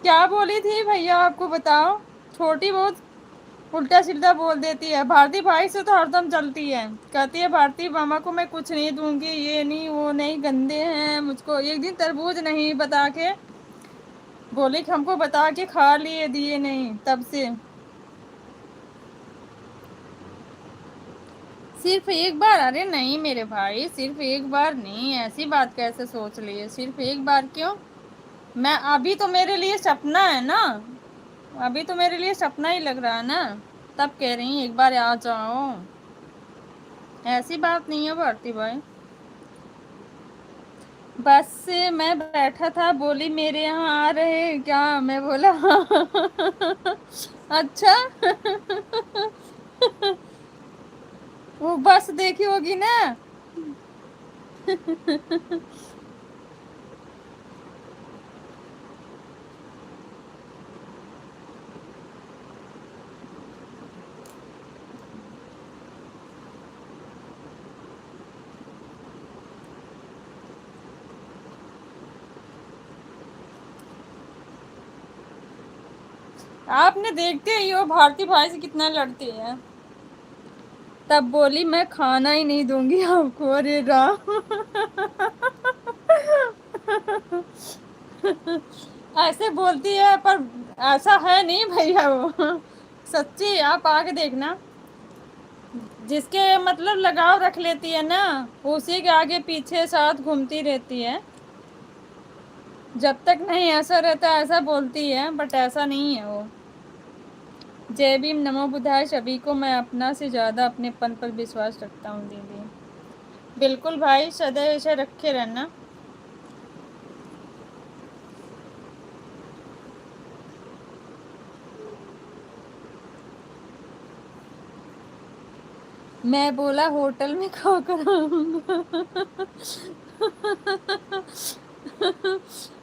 क्या बोली थी भैया आपको बताओ? छोटी बहुत उल्टा सीधा बोल देती है। भारती भाई से तो हरदम चलती है, कहती है भारती मामा को मैं कुछ नहीं दूंगी, ये नहीं वो नहीं, गंदे हैं मुझको। एक दिन तरबूज नहीं बता के बोली कि हमको बता के खा लिए, दिए नहीं, तब से। सिर्फ एक बार? अरे नहीं मेरे भाई, सिर्फ एक बार नहीं, ऐसी बात कैसे सोच लिए, सिर्फ एक बार क्यों? मैं अभी तो मेरे लिए सपना है ना, अभी तो मेरे लिए सपना ही लग रहा है ना, तब कह रही एक बार आ जाओ। ऐसी बात नहीं है भारती भाई। बस से मैं बैठा था, बोली मेरे यहाँ आ रहे हैं क्या, मैं बोला हाँ। अच्छा। वो बस देखी होगी ना। आपने देखते ही हो भारती भाई से कितना लड़ती है। तब बोली मैं खाना ही नहीं दूंगी आपको, अरे राम। ऐसे बोलती है पर ऐसा है नहीं भैया वो। सच्ची, आप आके देखना। जिसके मतलब लगाव रख लेती है ना, उसी के आगे पीछे साथ घूमती रहती है। जब तक नहीं ऐसा रहता ऐसा बोलती है, बट ऐसा नहीं है वो। जय भीम, नमो बुद्धाय सभी को। मैं अपना से ज़्यादा अपनेपन पर विश्वास रखता हूँ दीदी। बिल्कुल भाई, सदैव ऐसे रखे रहना। मैं बोला होटल में खा कर आऊंगा।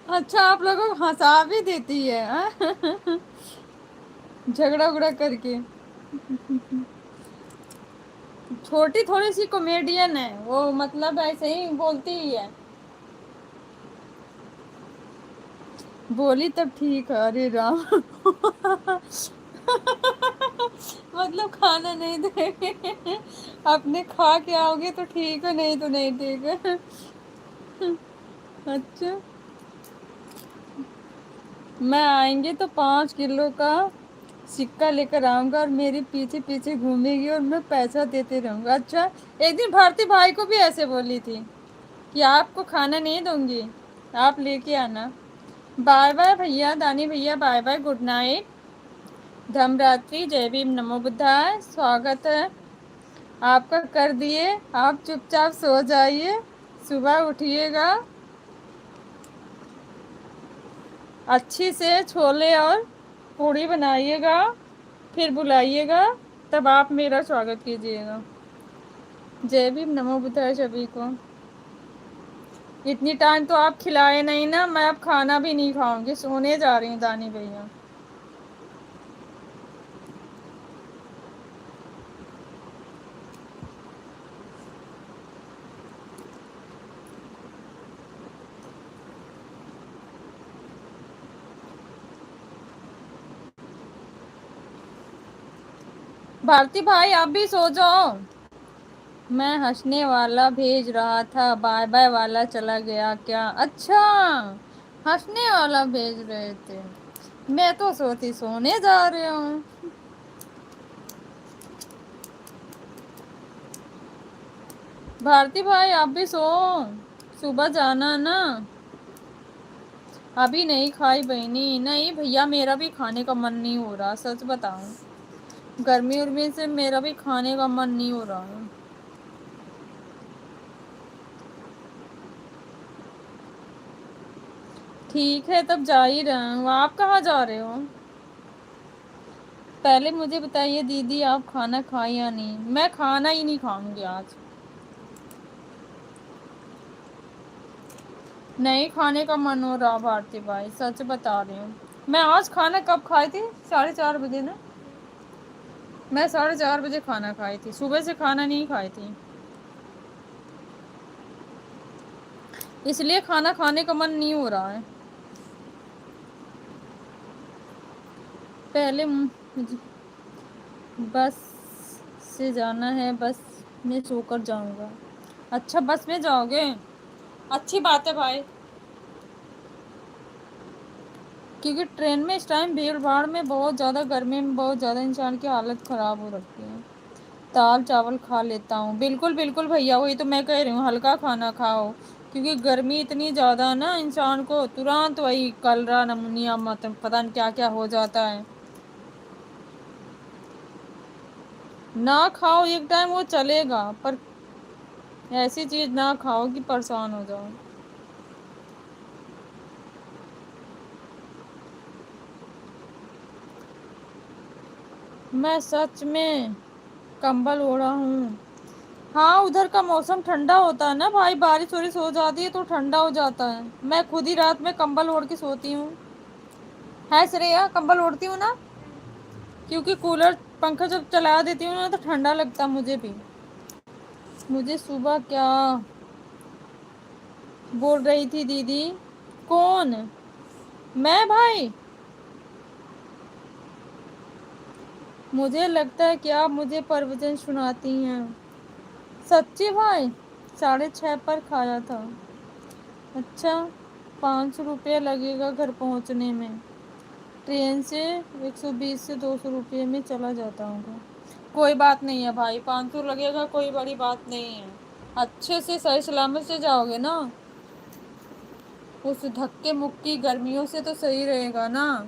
अच्छा, आप लोगों को हंसा भी देती है हाँ? झगड़ा उगड़ा करके। छोटी थोड़ी सी कॉमेडियन है वो, मतलब ऐसे ही बोलती ही है। बोली तब ठीक है, अरे राम। मतलब खाना नहीं देंगे, अपने खा के आओगे तो ठीक है, नहीं तो नहीं ठीक है। अच्छा, मैं आएंगे तो 5 किलो का सिक्का लेकर आऊंगा और मेरे पीछे पीछे घूमेगी और मैं पैसा देते रहूंगा। अच्छा, एक दिन भारती भाई को भी ऐसे बोली थी कि आपको खाना नहीं दूंगी, आप लेके आना। बाय बाय भैया, दानी भैया, बाय बाय, गुड नाइट, धमरात्रि, जय भीम, नमो बुद्धाय, स्वागत है आपका कर दिए। आप चुपचाप सो जाइए, सुबह उठिएगा, अच्छी से छोले और पूड़ी बनाइएगा, फिर बुलाइएगा, तब आप मेरा स्वागत कीजिएगा। जय भीम, नमो बुद्धाय सभी को। इतनी टाइम तो आप खिलाए नहीं ना, मैं अब खाना भी नहीं खाऊंगी, सोने जा रही हूँ दानी भैया। भारती भाई आप भी सो जाओ। मैं हंसने वाला भेज रहा था, बाय बाय वाला चला गया क्या? अच्छा, हंसने वाला भेज रहे थे, मैं तो सोती सोने जा रही हूँ। भारती भाई आप भी सो, सुबह जाना ना। अभी नहीं खाई बहनी, नहीं भैया, मेरा भी खाने का मन नहीं हो रहा, सच बताऊं। गर्मी उर्मी से मेरा भी खाने का मन नहीं हो रहा है। ठीक है, तब जा ही रहे हूँ। आप कहाँ जा रहे हो? पहले मुझे बताइए दीदी, आप खाना खाए या नहीं? मैं खाना ही नहीं खाऊंगी आज। नहीं खाने का मन हो रहा भारती भाई, सच बता रही हूँ। मैं आज खाना कब खाई थी? 4:30 बजे ना। मैं 4:30 बजे खाना खाई थी, सुबह से खाना नहीं खाई थी, इसलिए खाना खाने का मन नहीं हो रहा है। पहले मुझे बस से जाना है, बस में सोकर जाऊंगा। अच्छा बस में जाओगे, अच्छी बात है भाई, क्योंकि ट्रेन में इस टाइम भीड़ भाड़ में बहुत ज़्यादा, गर्मी में बहुत ज़्यादा इंसान की हालत ख़राब हो रखी है। दाल चावल खा लेता हूँ, बिल्कुल बिल्कुल भैया, वही तो मैं कह रही हूँ, हल्का खाना खाओ, क्योंकि गर्मी इतनी ज़्यादा ना, इंसान को तुरंत वही कलरा नमूनिया मत पता नहीं क्या क्या हो जाता है। ना खाओ एक टाइम वो चलेगा, पर ऐसी चीज़ ना खाओ कि परेशान हो जाओ। मैं सच में कंबल ओढ़ा हूँ। हाँ उधर का मौसम ठंडा होता है ना भाई, बारिश वारिश हो जाती है तो ठंडा हो जाता है। मैं खुद ही रात में कंबल ओढ़ के सोती हूँ। है श्रेया, कंबल ओढ़ती हूँ ना, क्योंकि कूलर पंखा जब चला देती हूँ ना तो ठंडा लगता है मुझे भी। मुझे सुबह क्या बोल रही थी दीदी? कौन? मैं भाई? मुझे लगता है कि आप मुझे प्रवचन सुनाती हैं। सच्ची भाई? 6:30 पर खाया था। अच्छा, 500 रुपया लगेगा घर पहुंचने में। ट्रेन से 120 से 200 रुपये में चला जाता हूँ। कोई बात नहीं है भाई, 500 लगेगा, कोई बड़ी बात नहीं है। अच्छे से सही सलामत से जाओगे ना, उस धक्के मुक्की गर्मियों से तो सही रहेगा ना।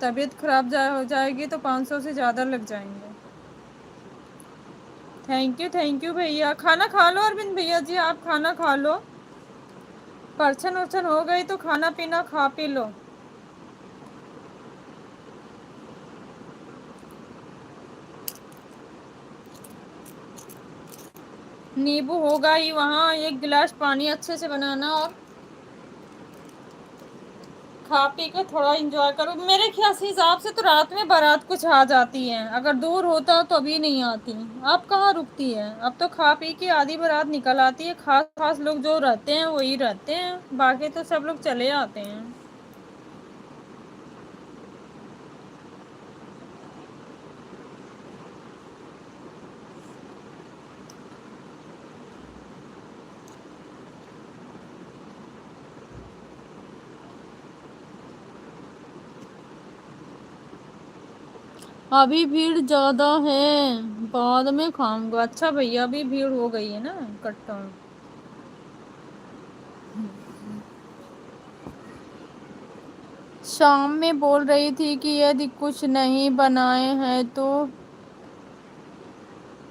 तबीयत खराब हो जाएगी तो 500 से ज़्यादा लग जाएंगे। थैंक यू भैया। खाना खा लो अरविंद भैया जी, आप खाना खा लो, परछन उर्छन हो गई तो खाना पीना खा पी लो। नींबू होगा ही वहाँ, एक गिलास पानी अच्छे से बनाना और खा पी के थोड़ा एंजॉय करो। मेरे ख्याल से हिसाब से तो रात में बारात कुछ आ जाती है, अगर दूर होता तो अभी नहीं आती। अब कहाँ रुकती है, अब तो खा पी के आधी बारात निकल आती है। खास खास लोग जो रहते हैं वही रहते हैं, बाकी तो सब लोग चले आते हैं। अभी भीड़ ज्यादा है, बाद में खाऊंगा। अच्छा भैया अभी भीड़ हो गई है ना कट्टा। शाम में बोल रही थी कि यदि कुछ नहीं बनाए हैं तो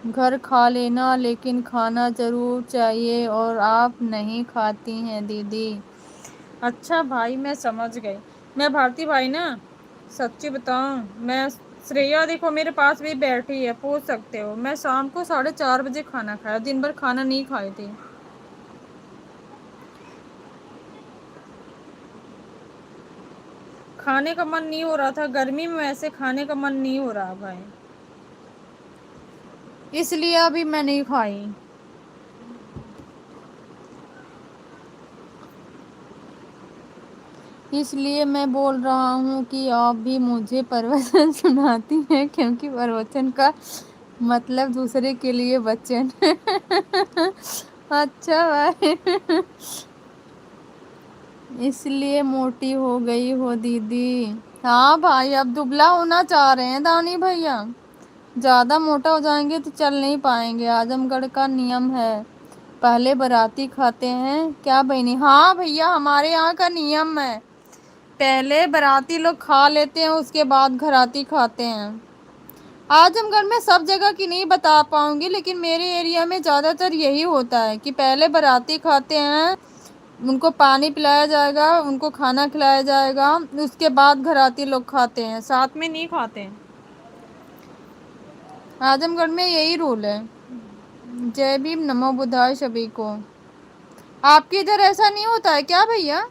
घर खा लेना, लेकिन खाना जरूर चाहिए, और आप नहीं खाती हैं दीदी। अच्छा भाई मैं समझ गई। मैं भारती भाई ना, सच्ची बताऊं, मैं श्रेया देखो मेरे पास भी बैठी है, पूछ सकते हो। मैं शाम को 4:30 बजे खाना खाया, दिन भर खाना नहीं खाई थी। खाने का मन नहीं हो रहा था गर्मी में, वैसे खाने का मन नहीं हो रहा भाई, इसलिए अभी मैं नहीं खाई। इसलिए मैं बोल रहा हूँ कि आप भी मुझे प्रवचन सुनाती हैं, क्योंकि प्रवचन का मतलब दूसरे के लिए वचन। अच्छा भाई, इसलिए मोटी हो गई हो दीदी। हाँ भाई, अब दुबला होना चाह रहे हैं दानी भैया, ज़्यादा मोटा हो जाएंगे तो चल नहीं पाएंगे। आजमगढ़ का नियम है, पहले बाराती खाते हैं। क्या बहनी? हाँ भैया, हमारे यहाँ का नियम है, पहले बाराती लोग खा लेते हैं, उसके बाद घराती खाते हैं। आजमगढ़ में सब जगह की नहीं बता पाऊंगी, लेकिन मेरे एरिया में ज़्यादातर यही होता है कि पहले बाराती खाते हैं, उनको पानी पिलाया जाएगा, उनको खाना खिलाया जाएगा, उसके बाद घराती लोग खाते हैं, साथ में नहीं खाते हैं। आजमगढ़ में यही रूल है। जय भीम, नमो बुद्धाय सभी को। आपके इधर ऐसा नहीं होता है क्या भैया?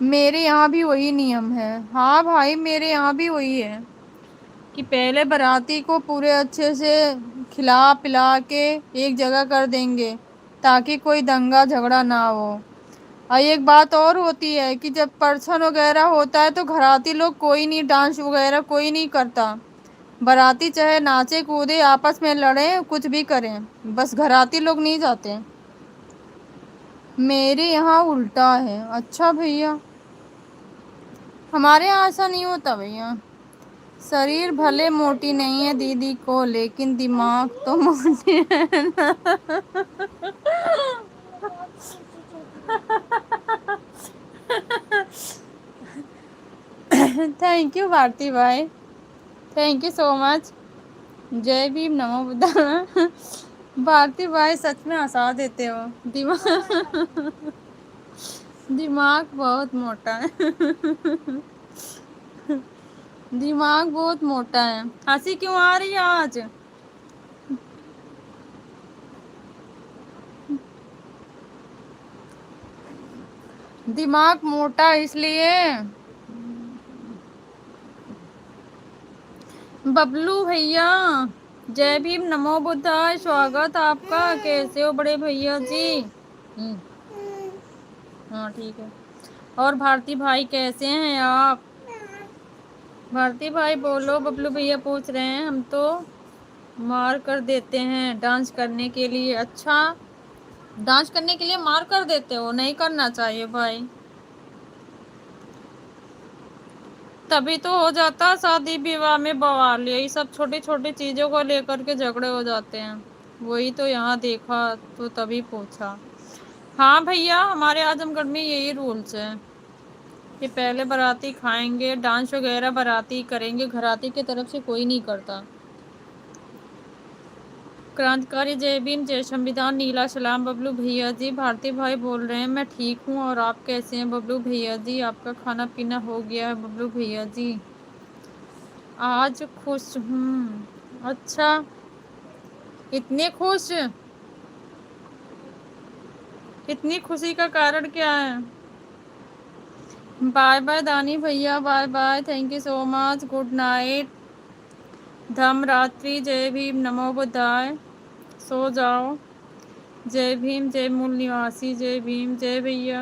मेरे यहाँ भी वही नियम है। हाँ भाई, मेरे यहाँ भी वही है कि पहले बाराती को पूरे अच्छे से खिला पिला के एक जगह कर देंगे ताकि कोई दंगा झगड़ा ना हो। और एक बात और होती है कि जब परछन वगैरह होता है तो घराती लोग कोई नहीं, डांस वगैरह कोई नहीं करता। बाराती चाहे नाचे कूदे आपस में लड़े कुछ भी करें, बस घराती लोग नहीं जाते। मेरे यहाँ उल्टा है। अच्छा भैया, हमारे यहाँ ऐसा नहीं होता भैया। शरीर भले मोटी नहीं है दीदी को, लेकिन दिमाग तो मोटी है ना। थैंक यू भारती भाई, थैंक यू सो मच। जय भीम, नमो बुद्धाय। भारती भाई सच में हंसा देते हो। दिमाग दिमाग बहुत मोटा है। दिमाग बहुत मोटा है। हंसी क्यों आ रही है आज? दिमाग मोटा इसलिए। बबलू भैया, जय भीम, नमो बुद्धाय, स्वागत आपका। कैसे हो बड़े भैया जी? हाँ ठीक है। और भारती भाई कैसे हैं आप? भारती भाई बोलो। बबलू भैया पूछ रहे हैं हम तो मार कर देते हैं डांस करने के लिए। अच्छा, डांस करने के लिए मार कर देते हो? नहीं करना चाहिए भाई, तभी तो हो जाता शादी विवाह में बवाल। यही सब छोटी छोटी चीजों को लेकर के झगड़े हो जाते हैं। वही तो यहाँ देखा तो तभी पूछा। हाँ भैया, हमारे आजमगढ़ में यही रूल्स है कि पहले बाराती खाएंगे, डांस वगैरह बाराती करेंगे, घराती की तरफ से कोई नहीं करता। क्रांतिकारी जय भीम, जय संविधान, नीला सलाम। बबलू भैया जी, भारती भाई बोल रहे हैं मैं ठीक हूँ, और आप कैसे हैं बबलू भैया जी? आपका खाना पीना हो गया है बबलू भैया जी? आज खुश हूँ। अच्छा, इतने खुश? इतनी खुशी का कारण क्या है? बाय बाय दानी भैया, bye bye, thank you so much, good night, धम रात्रि, जय भीम, नमो बुद्धाय, सो जाओ। जय भीम, जय मूल निवासी, जय भीम, जय भैया।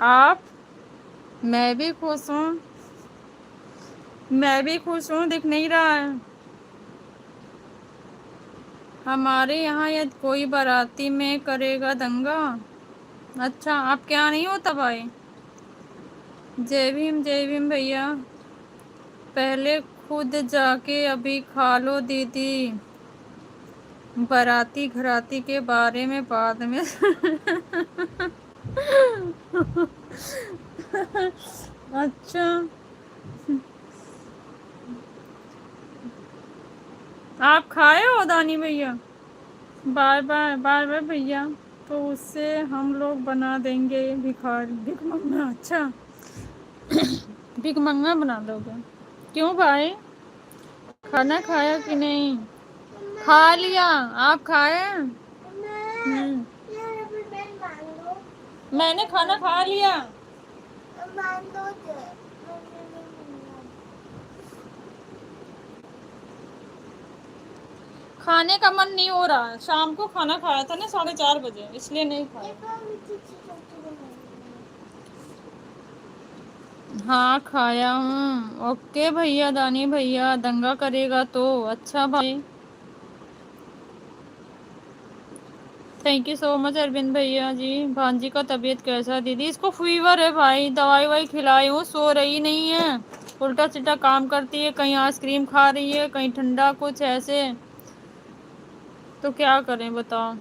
आप? मैं भी खुश हूँ, मैं भी खुश हूँ, दिख नहीं रहा है। हमारे यहाँ यदि कोई बाराती में करेगा दंगा। अच्छा, आप क्या नहीं होता भाई? जय भीम भैया। पहले खुद जाके अभी खा लो दीदी, बाराती घराती के बारे में बाद में। अच्छा, आप खाए हो दानी भैया? बाय बाय, बाय बाय भैया। तो उससे हम लोग बना देंगे भिखारी, भिखमंगा। अच्छा, भिखमंगा बना दोगे? क्यों भाई, खाना खाया कि नहीं? खा लिया, आप खाए? मैंने खाना खा लिया। खाने का मन नहीं हो रहा, शाम को खाना खाया था ना 4:30 बजे, इसलिए नहीं खाया। हाँ खाया हूँ। ओके भैया, दानी भैया, दंगा करेगा तो? अच्छा भाई, thank you so much Arvind भैया जी। भांजी का तबीयत कैसा है दीदी? इसको फीवर है भाई, दवाई वाई खिलाई हूँ, सो रही नहीं है, उल्टा सीधा काम करती है, कहीं आइसक्रीम खा रही है, कहीं ठंडा, कुछ ऐसे। तो क्या करें बताओ?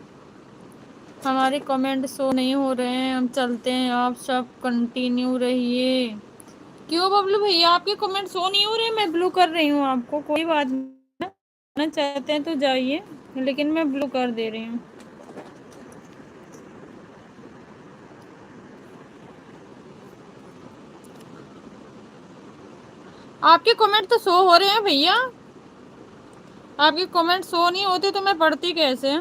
हमारे कमेंट शो नहीं हो रहे हैं, हम चलते हैं, आप सब कंटिन्यू रहिए। क्यों बबलू भैया, आपके कमेंट शो नहीं हो रहे? मैं ब्लू कर रही हूँ आपको, कोई बात नहीं, ना चाहते हैं तो जाइए, लेकिन मैं ब्लू कर दे रही हूँ। आपके कमेंट तो शो हो रहे हैं भैया, आपके कमेंट शो नहीं होते तो मैं पढ़ती कैसे।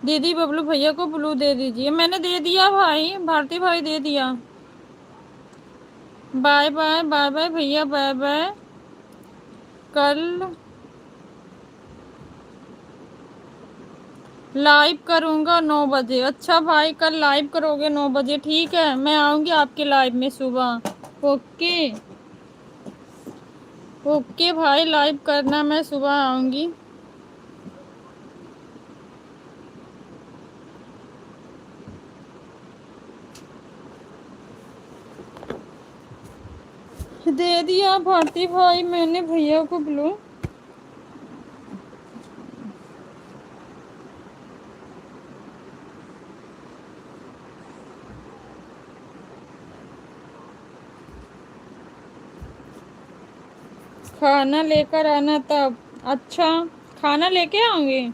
दीदी बबलू भैया को ब्लू दे दीजिए। मैंने दे दिया भाई, भारती भाई दे दिया। बाय बाय बाय बाय भैया, बाय बाय। कल लाइव करूँगा 9 बजे। अच्छा भाई, कल लाइव करोगे 9 बजे? ठीक है, मैं आऊँगी आपके लाइव में सुबह। ओके ओके भाई, लाइव करना, मैं सुबह आऊँगी। दे दिया भारती भाई मैंने भैया को ब्लू। खाना लेकर आना तब। अच्छा, खाना लेके आऊँगी।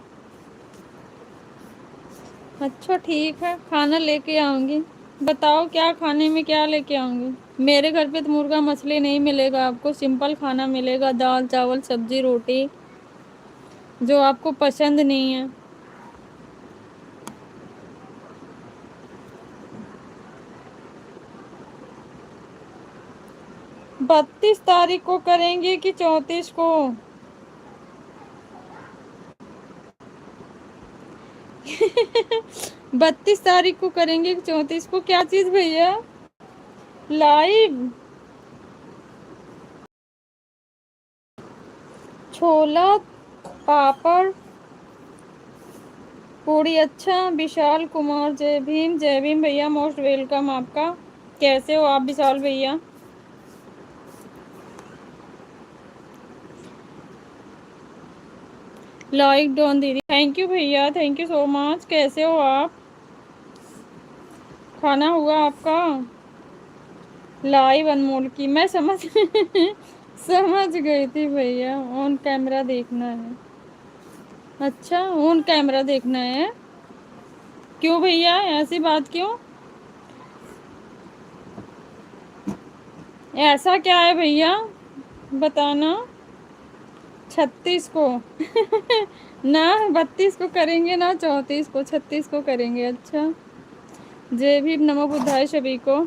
अच्छा ठीक है, खाना लेके आऊँगी। बताओ क्या खाने में क्या लेके आऊँगी। मेरे घर पे तो मुर्गा मछली नहीं मिलेगा आपको, सिंपल खाना मिलेगा, दाल चावल सब्जी रोटी, जो आपको पसंद नहीं है। 32 तारीख को करेंगे कि 34 को? 32 तारीख को करेंगे कि 34 को? क्या चीज़ भैया? लाइव छोला पापड़ पूरी। अच्छा, विशाल कुमार, जय भीम। जय भीम भैया, मोस्ट वेलकम आपका। कैसे हो आप विशाल भैया? लाइक डॉन दीदी, थैंक यू भैया, थैंक यू सो मच। कैसे हो आप? खाना हुआ आपका? लाइव अनमोल की मैं समझ समझ गई थी भैया, ऑन कैमरा देखना है। अच्छा, ऑन कैमरा देखना है। क्यों भैया, ऐसी बात क्यों? ऐसा क्या है भैया, बताना। 36 को ना 32 को करेंगे ना 34 को, 36 को करेंगे। अच्छा, जय भीम, नमो बुद्धाय सभी को।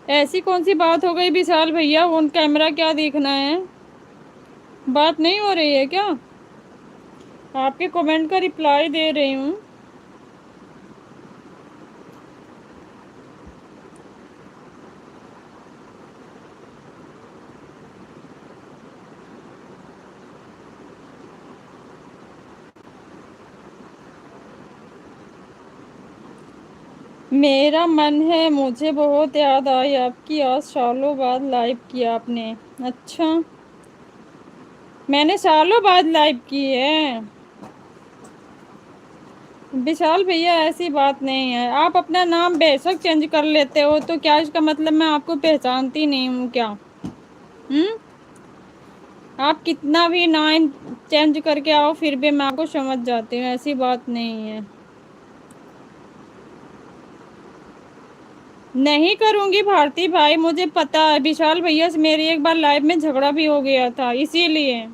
ऐसी कौन सी बात हो गई विशाल भैया, ऑन कैमरा क्या देखना है? बात नहीं हो रही है क्या? आपके कमेंट का रिप्लाई दे रही हूँ। मेरा मन है, मुझे बहुत याद आई आपकी, आज सालों बाद लाइव किया आपने। अच्छा, मैंने सालों बाद लाइव की है। विशाल भैया ऐसी बात नहीं है, आप अपना नाम बेशक चेंज कर लेते हो तो क्या इसका मतलब मैं आपको पहचानती नहीं हूँ क्या? हम्म, आप कितना भी नाम चेंज करके आओ फिर भी मैं आपको समझ जाती हूँ, ऐसी बात नहीं है। नहीं करूँगी भारती भाई, मुझे पता है विशाल भैया से मेरी एक बार लाइव में झगड़ा भी हो गया था, इसीलिए।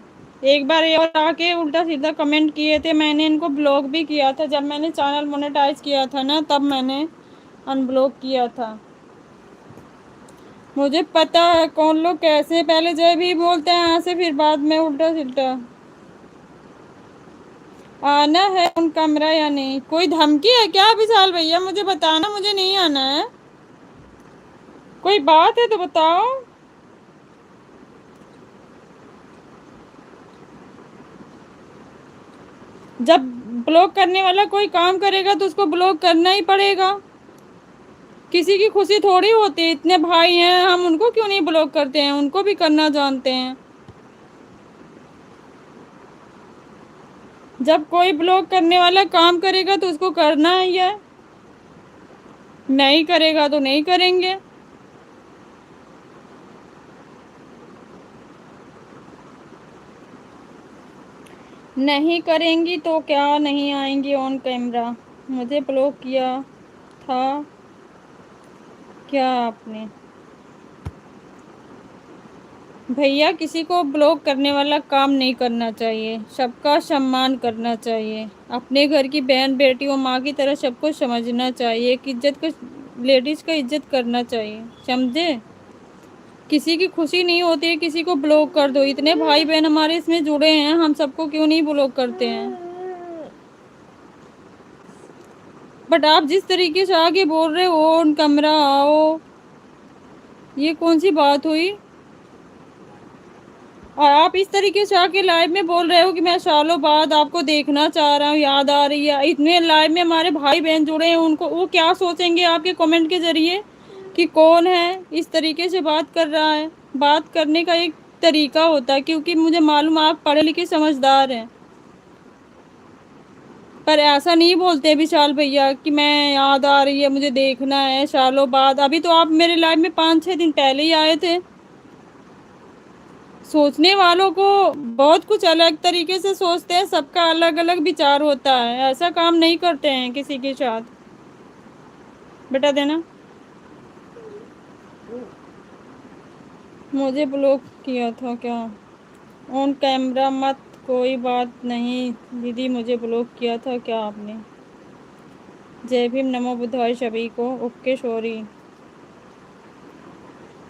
एक बार ये और आके उल्टा सीधा कमेंट किए थे, मैंने इनको ब्लॉक भी किया था। जब मैंने चैनल मोनेटाइज किया था ना, तब मैंने अनब्लॉक किया था। मुझे पता है कौन लोग कैसे, पहले जय भी बोलते हैं यहाँ से, फिर बाद में उल्टा सीधा। आना है उन कमरा या नहीं? कोई धमकी है क्या विशाल भैया? मुझे बताना, मुझे नहीं आना है। कोई बात है तो बताओ। जब ब्लॉक करने वाला कोई काम करेगा तो उसको ब्लॉक करना ही पड़ेगा। किसी की खुशी थोड़ी होती है, इतने भाई हैं हम, उनको क्यों नहीं ब्लॉक करते हैं? उनको भी करना जानते हैं। जब कोई ब्लॉक करने वाला काम करेगा तो उसको करना ही है, नहीं करेगा तो नहीं करेंगे। नहीं करेंगी तो क्या नहीं आएंगी ऑन कैमरा? मुझे ब्लॉक किया था क्या आपने? भैया किसी को ब्लॉक करने वाला काम नहीं करना चाहिए, सबका सम्मान करना चाहिए। अपने घर की बहन बेटी और माँ की तरह सबको समझना चाहिए कि इज्जत को, लेडीज का इज्जत करना चाहिए, समझे। किसी की खुशी नहीं होती है किसी को ब्लॉक कर दो। इतने भाई बहन हमारे इसमें जुड़े हैं, हम सबको क्यों नहीं ब्लॉक करते हैं। बट आप जिस तरीके से आगे बोल रहे हो ऑन कमरा आओ, ये कौन सी बात हुई। और आप इस तरीके से आके लाइव में बोल रहे हो कि मैं सालों बाद आपको देखना चाह रहा हूँ, याद आ रही है। इतने लाइव में हमारे भाई बहन जुड़े हैं, उनको वो क्या सोचेंगे आपके कमेंट के जरिए कि कौन है इस तरीके से बात कर रहा है। बात करने का एक तरीका होता है, क्योंकि मुझे मालूम आप पढ़े लिखे समझदार हैं। पर ऐसा नहीं बोलते विशाल भैया कि मैं याद आ रही है मुझे देखना है सालों बाद। अभी तो आप मेरे लाइव में 5-6 दिन पहले ही आए थे। सोचने वालों को बहुत कुछ अलग तरीके से सोचते हैं, सबका अलग अलग विचार होता है, ऐसा काम नहीं करते हैं किसी के साथ। बेटा देना। मुझे ब्लॉक किया था क्या? ऑन कैमरा मत, कोई बात नहीं दीदी, मुझे ब्लॉक किया था क्या आपने? जय भीम, नमो बुद्धाय सभी को। ओके सॉरी,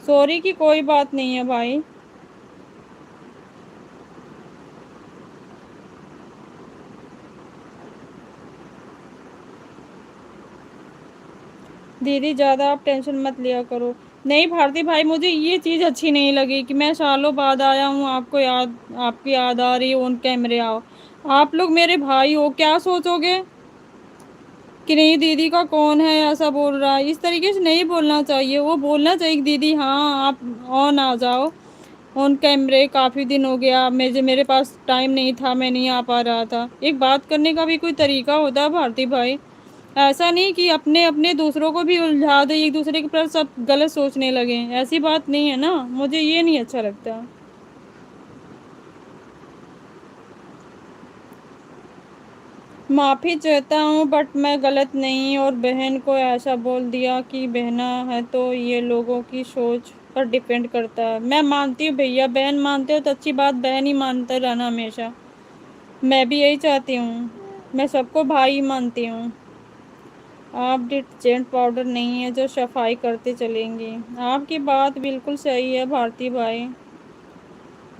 सॉरी की कोई बात नहीं है भाई। दीदी ज़्यादा आप टेंशन मत लिया करो। नहीं भारती भाई, मुझे ये चीज़ अच्छी नहीं लगी कि मैं सालों बाद आया हूँ, आपको याद, आपकी याद आ रही है, ऑन कैमरे आओ। आप लोग मेरे भाई हो, क्या सोचोगे कि नहीं दीदी का कौन है ऐसा बोल रहा है। इस तरीके से नहीं बोलना चाहिए, वो बोलना चाहिए कि दीदी हाँ आप ऑन आ जाओ, ऑन कैमरे। काफ़ी दिन हो गया, मेरे पास टाइम नहीं था, मैं नहीं आ पा रहा था। एक बात करने का भी कोई तरीका होता है भारती भाई। ऐसा नहीं कि अपने अपने दूसरों को भी उलझा दे, एक दूसरे के पर सब गलत सोचने लगे, ऐसी बात नहीं है ना, मुझे ये नहीं अच्छा लगता। माफ़ी चाहता हूँ बट मैं गलत नहीं, और बहन को ऐसा बोल दिया कि बहना है तो ये लोगों की सोच पर डिपेंड करता है। मैं मानती हूँ भैया, बहन मानते हो तो अच्छी बात, बहन ही मानते रहना हमेशा। मैं भी यही चाहती हूँ, मैं सबको भाई ही मानती हूँ। आप डिटर्जेंट पाउडर नहीं है जो सफाई करते चलेंगे। आपकी बात बिल्कुल सही है भारती भाई।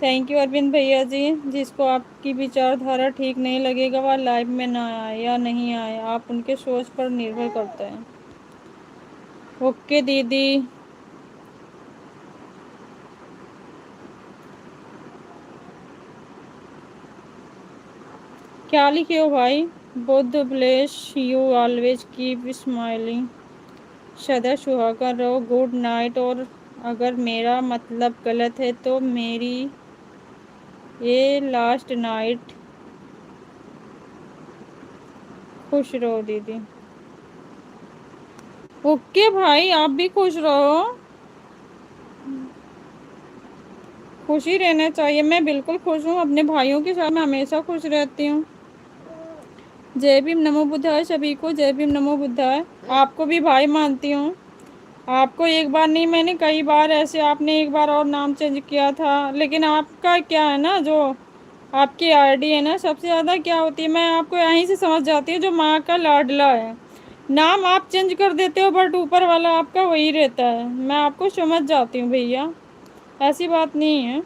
थैंक यू अरविंद भैया जी। जिसको आपकी विचारधारा ठीक नहीं लगेगा वह लाइव में ना आए या नहीं आए, आप उनके सोच पर निर्भर करता है। ओके दीदी। क्या लिखे हो भाई? Buddha bless you, always keep smiling, सदा सुहागा रहो, गुड नाइट। और अगर मेरा मतलब गलत है तो मेरी ये लास्ट नाइट, खुश रहो दीदी। ओके भाई, आप भी खुश रहो, खुशी रहना चाहिए। मैं बिल्कुल खुश हूँ, अपने भाइयों के साथ मैं हमेशा खुश रहती हूँ। जय भीम, नमो बुद्धाय सभी को। जय भीम, नमो बुद्धाय। आपको भी भाई मानती हूँ। आपको एक बार नहीं, मैंने कई बार ऐसे, आपने एक बार और नाम चेंज किया था, लेकिन आपका क्या है ना, जो आपकी आईडी है ना, सबसे ज़्यादा क्या होती है, मैं आपको यहीं से समझ जाती हूँ, जो माँ का लाडला है। नाम आप चेंज कर देते हो बट ऊपर वाला आपका वही रहता है, मैं आपको समझ जाती हूँ भैया, ऐसी बात नहीं है।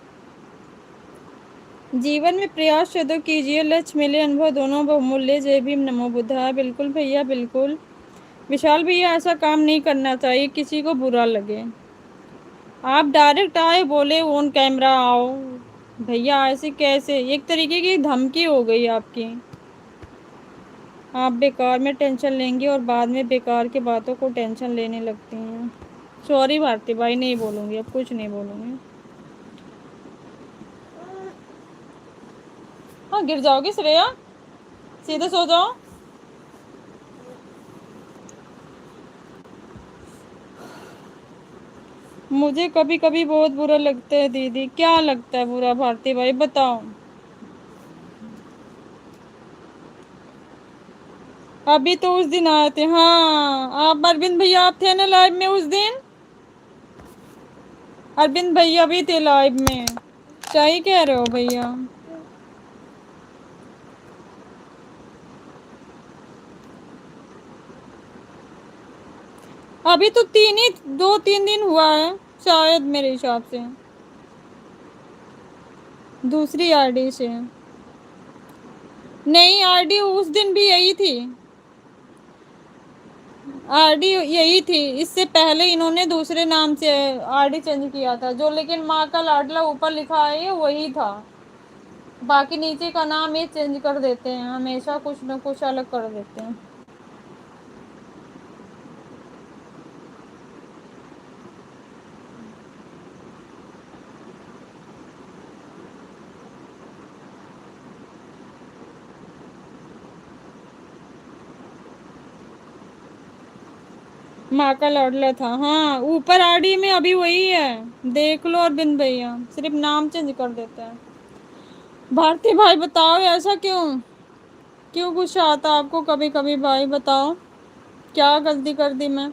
जीवन में प्रयास सदैव कीजिए, लक्ष्य मिले अनुभव दोनों बहुमूल्य। जय भीम, नमो बुद्धाय। बिल्कुल भैया बिल्कुल। विशाल भैया, ऐसा काम नहीं करना चाहिए, किसी को बुरा लगे। आप डायरेक्ट आए, बोले ऑन कैमरा आओ। भैया ऐसे कैसे, एक तरीके की धमकी हो गई आपकी। आप बेकार में टेंशन लेंगी और बाद में बेकार की बातों को टेंशन लेने लगती हैं। सॉरी भारती भाई, नहीं बोलूँगी, अब कुछ नहीं बोलूँगी। हाँ गिर जाओगी श्रेया, सीधे सो जाओ। मुझे कभी कभी बहुत बुरा लगता है दीदी। क्या लगता है बुरा भारती भाई, बताओ। अभी तो उस दिन आए थे, हाँ आप अरविंद भैया, आप थे ना लाइव में उस दिन। अरविंद भैया भी थे लाइव में। सही कह रहे हो भैया। अभी तो 2-3 दिन हुआ है शायद मेरे हिसाब से, दूसरी आईडी से। नहीं, आईडी उस दिन भी यही थी। आईडी यही थी, इससे पहले इन्होंने दूसरे नाम से आईडी चेंज किया था जो, लेकिन माँ का लाडला ऊपर लिखा है ये वही था। बाकी नीचे का नाम ये चेंज कर देते हैं, हमेशा कुछ न कुछ अलग कर देते हैं। माँ का लाडला था, हाँ ऊपर आईडी में अभी वही है, देख लो अरविंद भैया, सिर्फ नाम चेंज कर देता है। भारती भाई बताओ ऐसा क्यों, क्यों गुस्सा आता आपको कभी कभी भाई, बताओ क्या गलती कर दी मैं।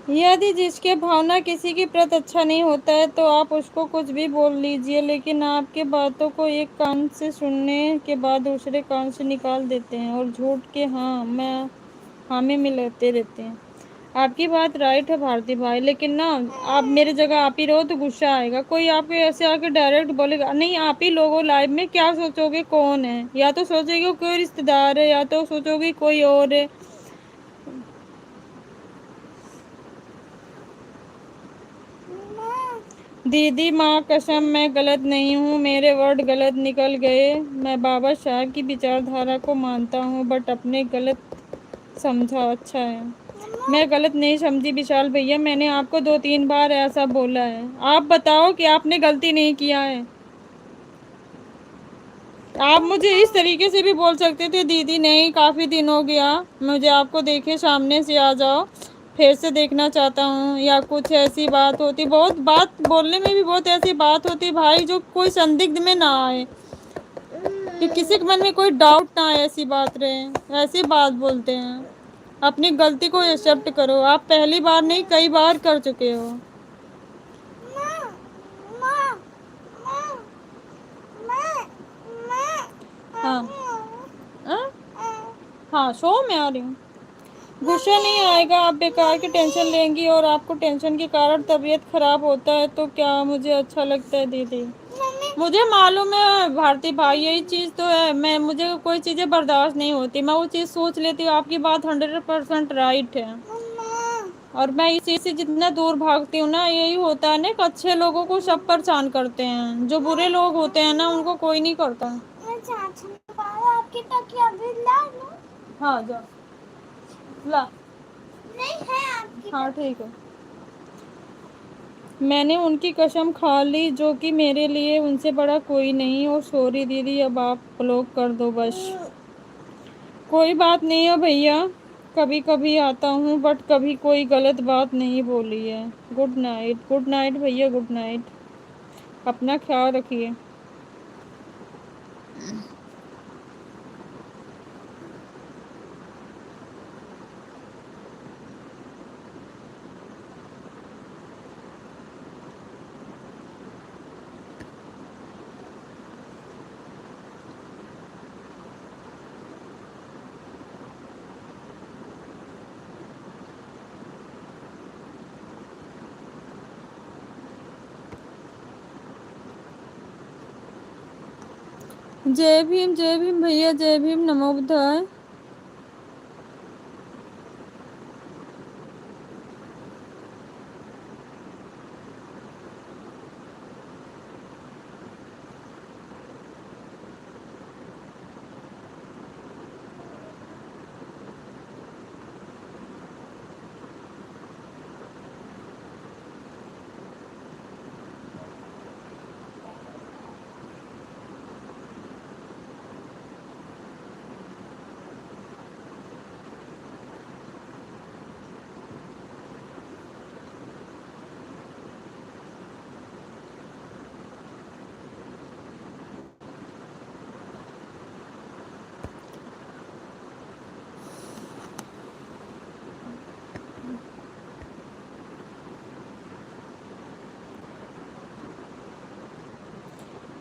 यदि जिसके भावना किसी की प्रति अच्छा नहीं होता है तो आप उसको कुछ भी बोल लीजिए, लेकिन आपके बातों को एक कान से सुनने के बाद दूसरे कान से निकाल देते हैं और झूठ के हाँ मैं हामी मिलाते रहते हैं। आपकी बात राइट है भारती भाई, लेकिन ना आप मेरी जगह आप ही रहो तो गुस्सा आएगा। कोई आपको ऐसे आके डायरेक्ट बोलेगा, नहीं आप ही लोगों लाइव में क्या सोचोगे कौन है, या तो सोचोगे कोई रिश्तेदार है या तो सोचोगे कोई और है। दीदी माँ कसम मैं गलत नहीं हूँ, मेरे वर्ड गलत निकल गए। मैं बाबा साहब की विचारधारा को मानता हूँ बट अपने गलत समझा। अच्छा है, मैं गलत नहीं समझी विशाल भैया, मैंने आपको 2-3 बार ऐसा बोला है। आप बताओ कि आपने गलती नहीं किया है। आप मुझे इस तरीके से भी बोल सकते थे, दीदी नहीं काफ़ी दिन हो गया मुझे आपको देखे, सामने से आ जाओ फिर से देखना चाहता हूँ, या कुछ ऐसी बात होती, बहुत बात बोलने में भी बहुत ऐसी बात होती भाई जो कोई संदिग्ध में ना आए, कि किसी के मन में कोई डाउट ना आए, ऐसी बात रहे, ऐसी बात बोलते हैं। अपनी गलती को एक्सेप्ट करो, आप पहली बार नहीं कई बार कर चुके हो। हाँ हाँ हाँ, शो में आ रही हूँ। गुस्सा नहीं आएगा, आप बेकार की टेंशन लेंगी और आपको टेंशन के कारण तबीयत खराब होता है तो क्या मुझे अच्छा लगता है दीदी। मुझे मालूम है भारती भाई, यही चीज़ तो है, मैं मुझे कोई चीज़ें बर्दाश्त नहीं होती, मैं वो चीज़ सोच लेती हूँ। आपकी बात 100% राइट है, और मैं इस चीज़ से जितना दूर भागती हूँ ना, यही होता है ना कि अच्छे लोगों को सब परेशान करते हैं, जो बुरे लोग होते हैं ना उनको कोई नहीं करता। हाँ जा ला, नहीं है आपकी। हाँ ठीक है, मैंने उनकी कसम खा ली जो कि मेरे लिए उनसे बड़ा कोई नहीं। और सॉरी दीदी, अब आप ब्लॉक कर दो बस। कोई बात नहीं है भैया, कभी कभी आता हूँ बट कभी कोई गलत बात नहीं बोली है। गुड नाइट, गुड नाइट भैया, गुड नाइट, अपना ख्याल रखिए। जय भीम भैया, जय भीम, नमो बुद्धाय।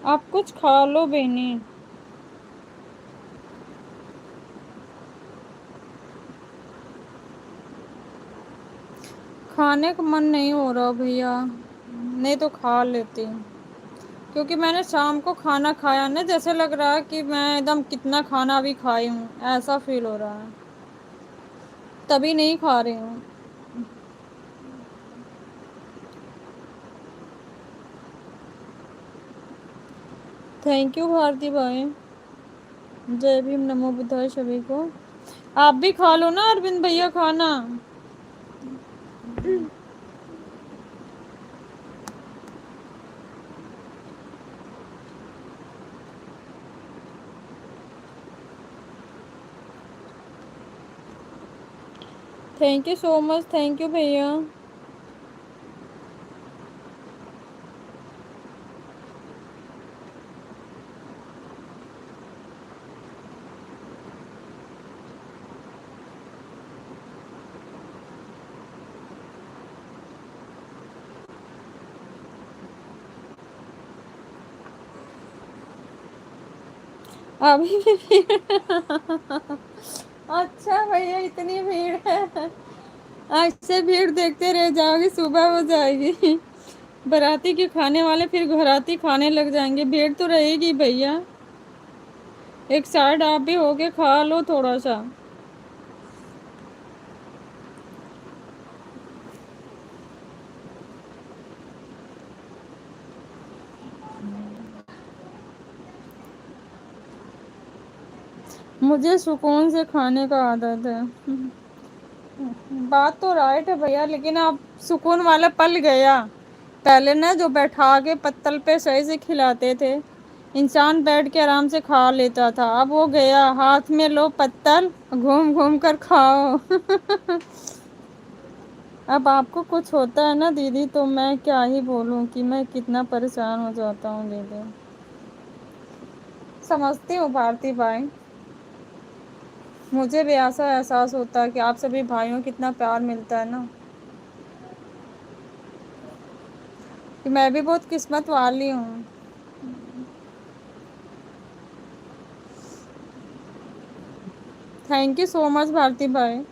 आप कुछ खा लो बहनी। खाने का मन नहीं हो रहा भैया, नहीं तो खा लेती। क्योंकि मैंने शाम को खाना खाया ना, जैसे लग रहा है कि मैं एकदम कितना खाना भी खाई हूँ, ऐसा फील हो रहा है, तभी नहीं खा रही हूँ। थैंक यू भारती भाई। जय भीम, नमो बुद्धाय सभी को। आप भी खा लो ना अरविंद भैया खाना। Thank you so much, thank you भैया। अभी भी भीड़ अच्छा भैया, इतनी भीड़ है। ऐसे भीड़ देखते रह जाओगे, सुबह हो जाएगी। बाराती के खाने वाले फिर घराती खाने लग जाएंगे, भीड़ तो रहेगी भैया। एक साइड आप भी होके खा लो थोड़ा सा। मुझे सुकून से खाने का आदत है। बात तो राइट है भैया, लेकिन आप सुकून वाला पल गया। पहले ना जो बैठा के पत्तल पे सही से खिलाते थे, इंसान बैठ के आराम से खा लेता था, अब वो गया, हाथ में लो पत्तल, घूम घूम कर खाओ। अब आपको कुछ होता है ना दीदी, तो मैं क्या ही बोलूं कि मैं कितना परेशान हो जाता हूँ दीदी। समझती हूँ भारती भाई, मुझे भी ऐसा एहसास होता है कि आप सभी भाइयों को कितना प्यार मिलता है ना, कि मैं भी बहुत किस्मत वाली हूँ। Thank you so much Bharti भाई।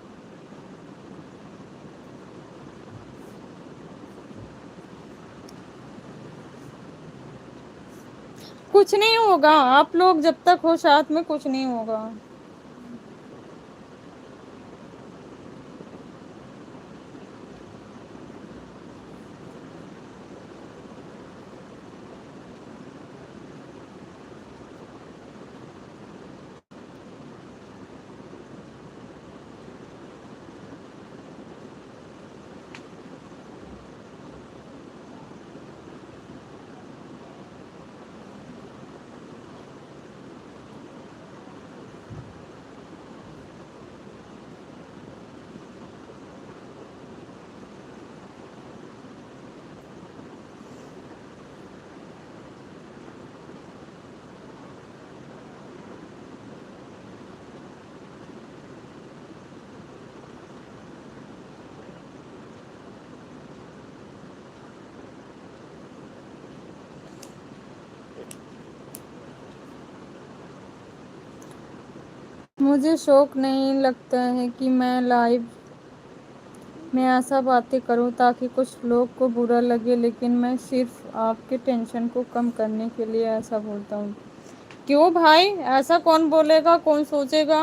कुछ नहीं होगा, आप लोग जब तक हो साथ में कुछ नहीं होगा। मुझे शौक नहीं लगता है कि मैं लाइव में ऐसा बातें करूं ताकि कुछ लोग को बुरा लगे, लेकिन मैं सिर्फ आपके टेंशन को कम करने के लिए ऐसा बोलता हूँ। क्यों भाई, ऐसा कौन बोलेगा, कौन सोचेगा?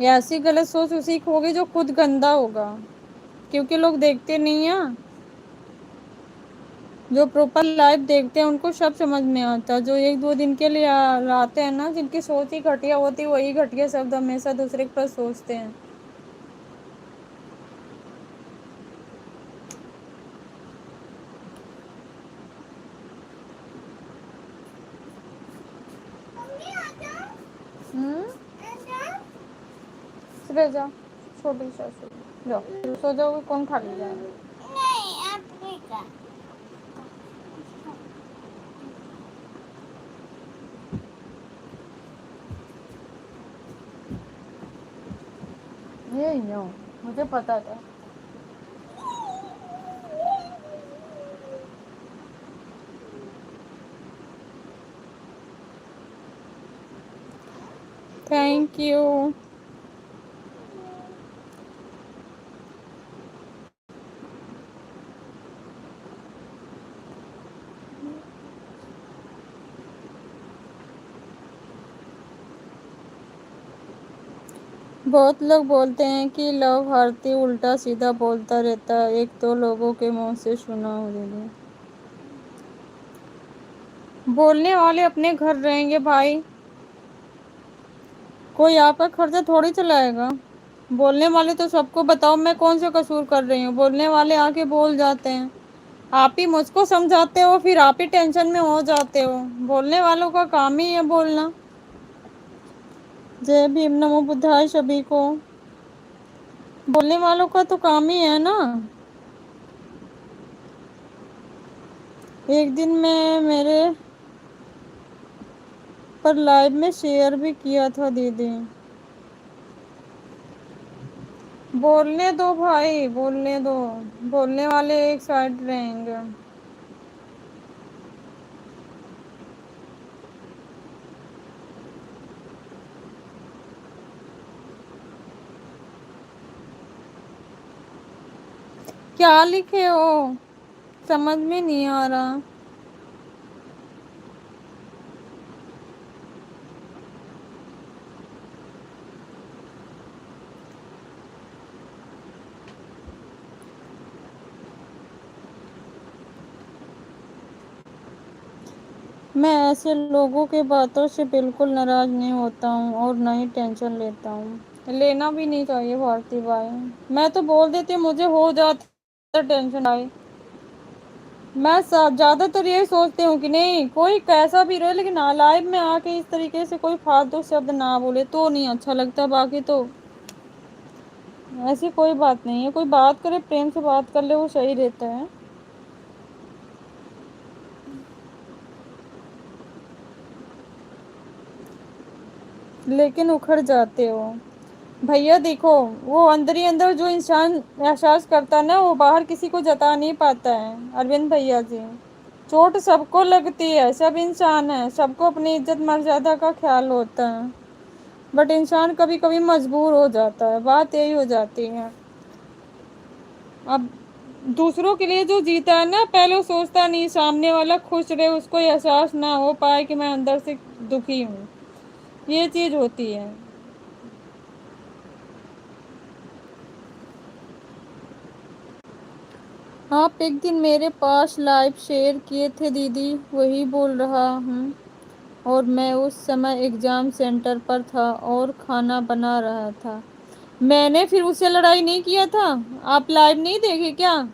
ये ऐसी गलत सोच उसी की होगी जो खुद गंदा होगा, क्योंकि लोग देखते नहीं हैं। जो प्रॉपर लाइव देखते हैं उनको सब समझ में आता है, जो एक दो दिन के लिए आते हैं ना, जिनकी सोच ही घटिया होती है, वही घटिया शब्द हमेशा दूसरे के पर सोचते हैं। हम्म, सुबह जाओ, छोटी सासू जाओ सो जाओगे, कौन खा ले जाएगा? ये ही हो, मुझे पता था। बहुत लोग बोलते हैं कि लव भारती उल्टा सीधा बोलता रहता है, एक दो लोगों के मुंह से सुना हो दीदी। बोलने वाले अपने घर रहेंगे भाई, कोई आपका खर्चा थोड़ी चलाएगा। बोलने वाले तो सबको बताओ मैं कौन सा कसूर कर रही हूँ, बोलने वाले आके बोल जाते हैं। आप ही मुझको समझाते हो, फिर आप ही टेंशन में हो जाते हो। बोलने वालों का काम ही है बोलना। जय भीम, नमो बुद्धाय सभी को। बोलने वालों का तो काम ही है ना। एक दिन मैं मेरे पर लाइव में शेयर भी किया था दीदी। बोलने दो भाई, बोलने दो। बोलने वाले एक साइड रहेंगे। क्या लिखे हो, समझ में नहीं आ रहा। मैं ऐसे लोगों के बातों से बिल्कुल नाराज नहीं होता हूँ और न ही टेंशन लेता हूँ। लेना भी नहीं चाहिए भारती भाई। मैं तो बोल देती हूँ, मुझे हो जाता टेंशन भाई। मैं ज्यादातर यही सोचती हूँ कि नहीं, कोई कैसा भी रहे लेकिन लाइव में आके इस तरीके से कोई फालतू शब्द ना बोले तो नहीं अच्छा लगता। बाकी तो ऐसी कोई बात नहीं है, कोई बात करे प्रेम से बात कर ले, वो सही रहता है। लेकिन उखड़ जाते हो भैया। देखो, वो अंदर ही अंदर जो इंसान एहसास करता है ना, वो बाहर किसी को जता नहीं पाता है अरविंद भैया जी। चोट सबको लगती है, सब इंसान है, सबको अपनी इज्जत मर्यादा का ख्याल होता है। बट इंसान कभी कभी मजबूर हो जाता है, बात यही हो जाती है। अब दूसरों के लिए जो जीता है ना, पहले वो सोचता नहीं सामने वाला खुश रहे, उसको एहसास ना हो पाए कि मैं अंदर से दुखी हूँ। ये चीज होती है। आप एक दिन मेरे पास लाइव शेयर किए थे दीदी, वही बोल रहा हूँ। और मैं उस समय एग्जाम सेंटर पर था और खाना बना रहा था। मैंने फिर उससे लड़ाई नहीं किया था। आप लाइव नहीं देखे क्या?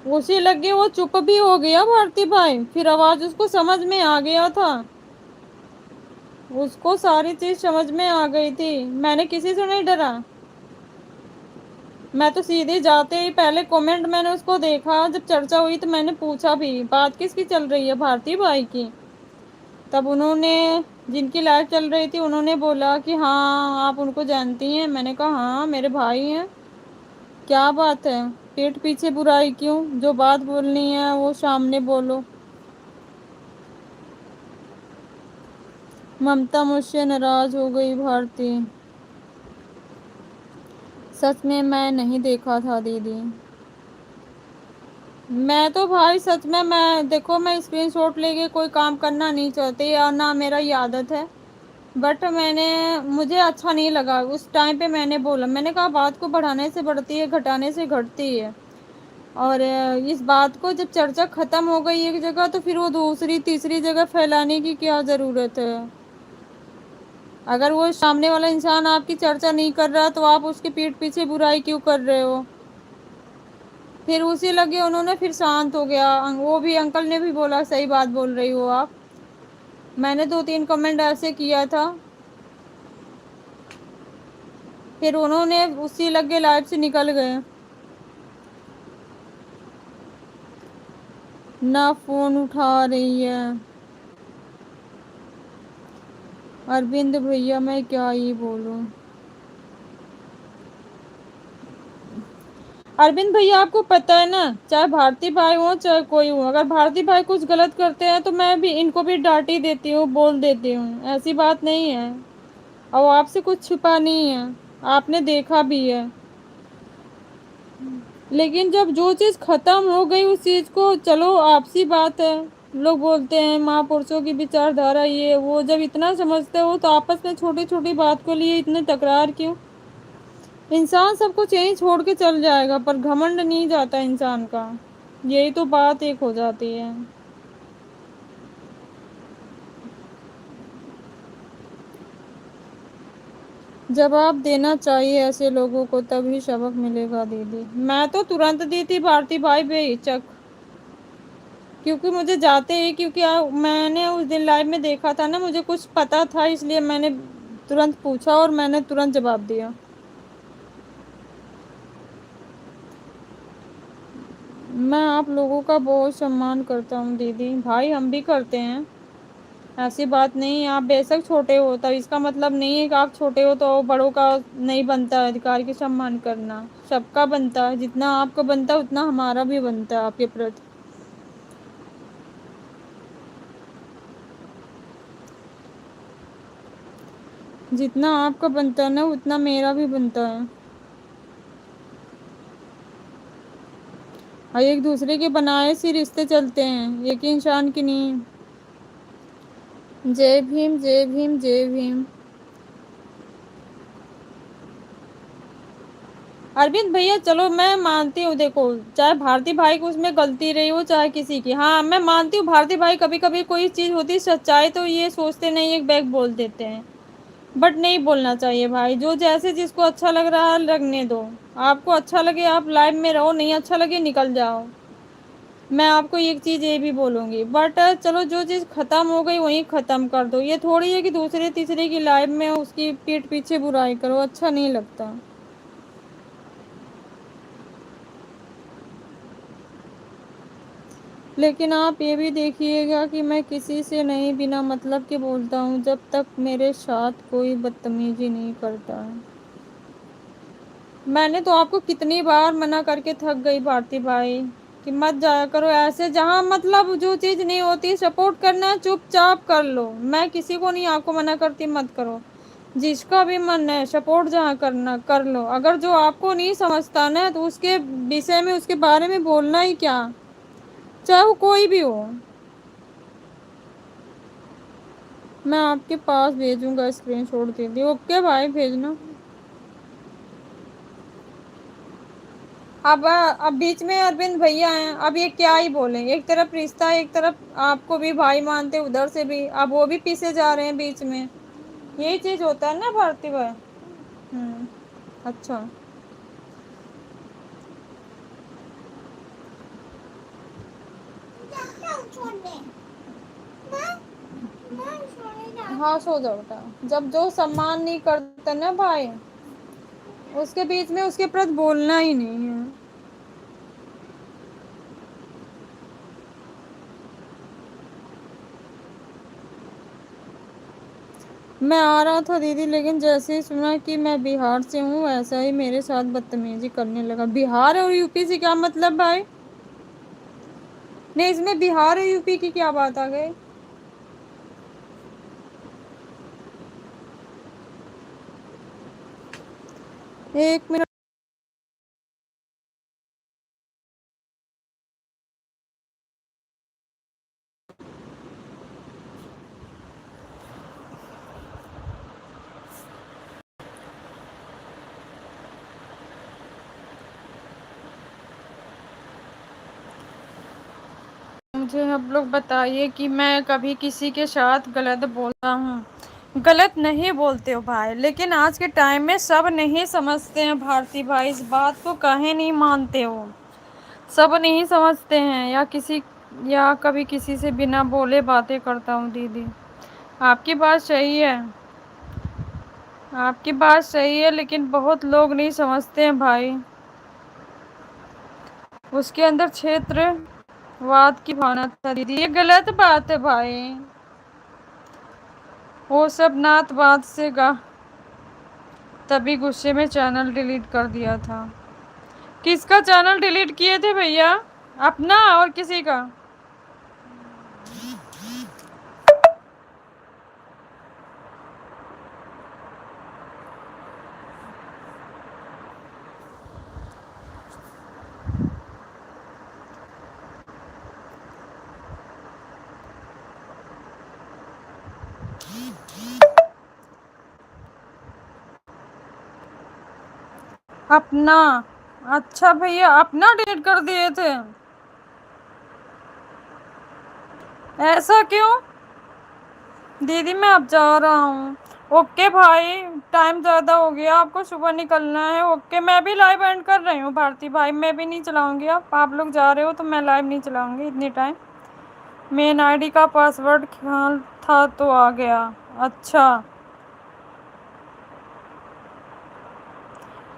उसे लगे वो चुप भी हो गया भारती भाई, फिर आवाज उसको समझ में आ गया था। उसको सारी चीज समझ में आ गई थी। मैंने किसी से नहीं डरा। मैं तो सीधे जाते ही पहले कमेंट मैंने उसको देखा, जब चर्चा हुई तो मैंने पूछा भी बात किसकी चल रही है, भारती भाई की। तब उन्होंने, जिनकी लाइफ चल रही थी, उन्होंने बोला कि हाँ आप उनको जानती हैं। मैंने कहा हाँ मेरे भाई हैं। क्या बात है, पीठ पीछे बुराई क्यों? जो बात बोलनी है वो सामने बोलो। ममता मुझसे नाराज हो गई भारती। सच में मैं नहीं देखा था दीदी। मैं तो भाई सच में, मैं देखो, मैं स्क्रीनशॉट लेके कोई काम करना नहीं चाहती और ना मेरा ये आदत है। बट मुझे अच्छा नहीं लगा उस टाइम पे। मैंने बोला, मैंने कहा बात को बढ़ाने से बढ़ती है, घटाने से घटती है। और इस बात को जब चर्चा खत्म हो गई एक जगह, तो फिर वो दूसरी तीसरी जगह फैलाने की क्या ज़रूरत है? अगर वो सामने वाला इंसान आपकी चर्चा नहीं कर रहा तो आप उसके पीठ पीछे बुराई क्यों कर रहे हो? फिर उसी लगे उन्होंने, फिर शांत हो गया। वो भी अंकल ने भी बोला सही बात बोल रही हो आप। मैंने 2-3 कमेंट ऐसे किया था, फिर उन्होंने उसी लगे लाइफ से निकल गए। ना फोन उठा रही है। अरविंद भैया मैं क्या ही बोलूं। अरविंद भैया आपको पता है ना, चाहे भारती भाई हो चाहे कोई हो, अगर भारती भाई कुछ गलत करते हैं तो मैं भी इनको भी डांट ही देती हूँ, बोल देती हूँ। ऐसी बात नहीं है। और आपसे कुछ छिपा नहीं है, आपने देखा भी है। लेकिन जब जो चीज खत्म हो गई उस चीज को, चलो आपसी बात है, लोग बोलते हैं महापुरुषों की विचारधारा ये वो, जब इतना समझते हो तो आपस में छोटी छोटी बात को लिए इतने तकरार क्यों? इंसान सब कुछ यहीं छोड़ के चल जाएगा पर घमंड नहीं जाता इंसान का, यही तो बात एक हो जाती है। जवाब देना चाहिए ऐसे लोगों को, तभी सबक मिलेगा दीदी। मैं तो तुरंत दी थी भारती भाई बेहिचक, क्योंकि मुझे जाते ही, क्योंकि मैंने उस दिन लाइव में देखा था ना, मुझे कुछ पता था इसलिए मैंने तुरंत पूछा और मैंने तुरंत जवाब दिया। मैं आप लोगों का बहुत सम्मान करता हूँ दीदी, भाई हम भी करते हैं, ऐसी बात नहीं है। आप बेशक छोटे हो, तो इसका मतलब नहीं है कि आप छोटे हो तो बड़ों का नहीं बनता है अधिकार की सम्मान करना, सबका बनता है, जितना आपका बनता है उतना हमारा भी बनता है आपके प्रति। जितना आपका बनता है ना उतना मेरा भी बनता है, और एक दूसरे के बनाए से रिश्ते चलते हैं, एक ही इंसान की नहीं। जय भीम जय भीम जय भीम। अरविंद भैया चलो मैं मानती हूँ, देखो चाहे भारती भाई को उसमें गलती रही हो चाहे किसी की, हाँ मैं मानती हूँ भारती भाई कभी कभी कोई चीज़ होती है सच्चाई तो ये सोचते नहीं, एक बैग बोल देते हैं, बट नहीं बोलना चाहिए भाई, जो जैसे जिसको अच्छा लग रहा है लगने दो। आपको अच्छा लगे आप लाइव में रहो, नहीं अच्छा लगे निकल जाओ। मैं आपको एक चीज़ ये भी बोलूँगी, बट चलो जो चीज़ ख़त्म हो गई वहीं ख़त्म कर दो, ये थोड़ी है कि दूसरे तीसरे की लाइफ में उसकी पीठ पीछे बुराई करो, अच्छा नहीं लगता। लेकिन आप ये भी देखिएगा कि मैं किसी से नहीं बिना मतलब के बोलता हूँ जब तक मेरे साथ कोई बदतमीजी नहीं करता है। मैंने तो आपको कितनी बार मना करके थक गई भारती भाई कि मत जाया करो ऐसे, जहाँ मतलब जो चीज़ नहीं होती सपोर्ट करना है चुपचाप कर लो, मैं किसी को नहीं आपको मना करती मत करो, जिसका भी मन है सपोर्ट जहाँ करना कर लो, अगर जो आपको नहीं समझता ना तो उसके विषय में उसके बारे में बोलना ही क्या, चाहे वो कोई भी हो। मैं आपके पास भेजूंगा स्क्रीनशॉट दीदी, ओके भाई भेजना। अब बीच में अरविंद भैया हैं, अब ये क्या ही बोलें, एक तरफ रिश्ता एक तरफ आपको भी भाई मानते उधर से भी, अब वो भी पीछे जा रहे हैं बीच में, यही चीज होता है ना भारती भाई। हम्म। अच्छा। हाँ सो जाओ बेटा, जब जो सम्मान नहीं करते ना भाई उसके बीच में उसके प्रति बोलना ही नहीं है। मैं आ रहा था दीदी, लेकिन जैसे ही सुना कि मैं बिहार से हूँ वैसा ही मेरे साथ बदतमीजी करने लगा। बिहार और यूपी से क्या मतलब भाई? नहीं इसमें बिहार और यूपी की क्या बात आ गई? एक मिनट। मुझे आप लोग बताइए कि मैं कभी किसी के साथ गलत बोलता हूँ? गलत नहीं बोलते हो भाई, लेकिन आज के टाइम में सब नहीं समझते हैं भारती भाई, इस बात को कहे नहीं मानते हो, सब नहीं समझते हैं, या कभी किसी से बिना बोले बातें करता हूँ दीदी। आपकी बात सही है, आपकी बात सही है, लेकिन बहुत लोग नहीं समझते हैं भाई, उसके अंदर क्षेत्रवाद की भावना था दीदी, ये गलत बात है भाई। वो सब नात से गा, तभी गुस्से में चैनल डिलीट कर दिया था। किसका चैनल डिलीट किए थे भैया? अपना और किसी का? अपना? अच्छा भैया, अपना डिलीट कर दिए थे? ऐसा क्यों? दीदी मैं अब जा रहा हूँ। ओके भाई, टाइम ज्यादा हो गया, आपको सुबह निकलना है। ओके, मैं भी लाइव एंड कर रही हूँ भारती भाई, मैं भी नहीं चलाऊंगी। अब आप लोग जा रहे हो तो मैं लाइव नहीं चलाऊंगी इतनी टाइम। मेन आईडी का पासवर्ड ख्याल था तो आ गया। अच्छा,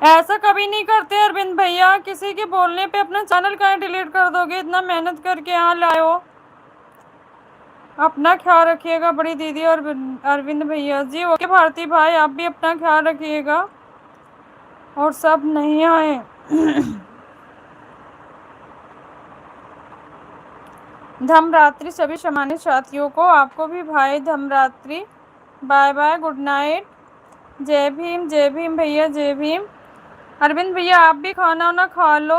ऐसा कभी नहीं करते अरविंद भैया, किसी के बोलने पे अपना चैनल कहाँ डिलीट कर दोगे? इतना मेहनत करके यहाँ लाए हो। अपना ख्याल रखिएगा बड़ी दीदी और अरविंद भैया जी। ओके भारती भाई, आप भी अपना ख्याल रखिएगा। और सब नहीं आए। धमरात्रि सभी सम्मानित साथियों को, आपको भी भाई धमरात्रि। Bye bye, good night. जय भीम, जय भीम भैया, जय भीम। अरविंद भैया आप भी खाना वाना खा लो।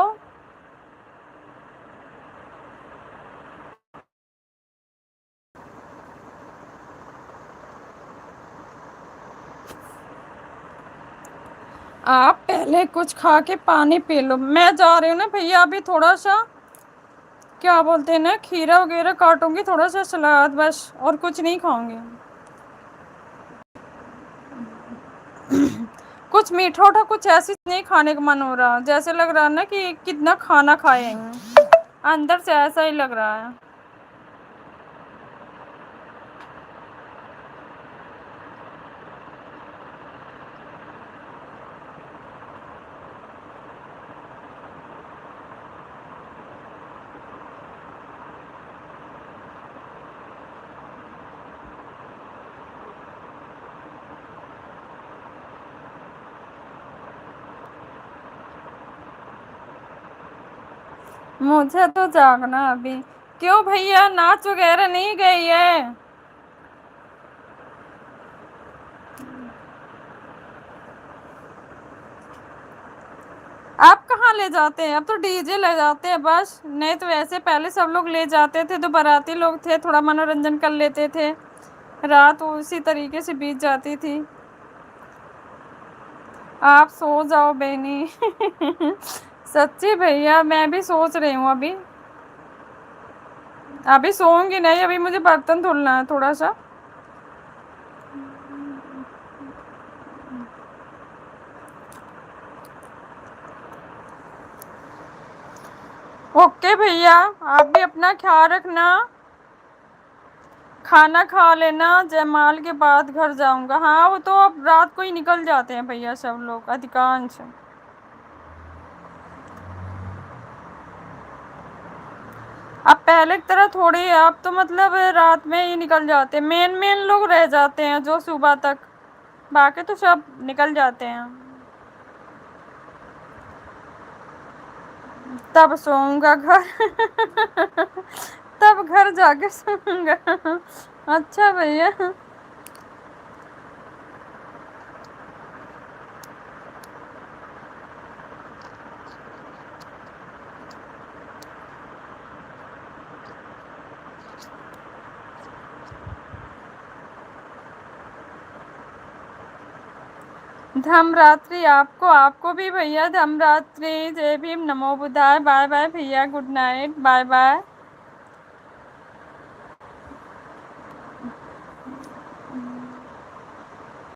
आप पहले कुछ खा के पानी पी लो। मैं जा रही हूँ ना भैया, अभी थोड़ा सा क्या बोलते हैं ना, खीरा वगैरह काटूंगी, थोड़ा सा सलाद, बस और कुछ नहीं खाऊंगी। कुछ मीठा उठा कुछ ऐसी नहीं खाने का मन हो रहा, जैसे लग रहा है ना कि कितना खाना खाए हैं, अंदर से ऐसा ही लग रहा है। मुझे तो जागना अभी। क्यों भैया, नाच वगैरह नहीं गई है? आप कहाँ ले जाते हैं? अब तो डीजे ले जाते हैं बस, नहीं तो ऐसे पहले सब लोग ले जाते थे, तो बाराती लोग थे, थोड़ा मनोरंजन कर लेते थे, रात उसी तरीके से बीत जाती थी। आप सो जाओ बहनी। सच्ची भैया, मैं भी सोच रही हूँ अभी। अभी सोऊंगी नहीं, अभी मुझे बर्तन धुलना है थोड़ा सा। ओके भैया, आप भी अपना ख्याल रखना। खाना खा लेना, जयमाल के बाद घर जाऊंगा। हाँ, वो तो अब रात को ही निकल जाते हैं भैया सब लोग, अधिकांश। अब पहले की तरह थोड़ी है, अब तो मतलब रात में ही निकल जाते हैं, मेन मेन लोग रह जाते हैं जो सुबह तक, बाकी तो सब निकल जाते हैं। तब सोऊंगा घर। तब घर जाके सोऊंगा। अच्छा भैया। धमरात्रि आपको, आपको भी भैया धमरात्रि। जय भीम, नमो बुधाय। बाय बाय भैया, गुड नाइट, बाय बाय।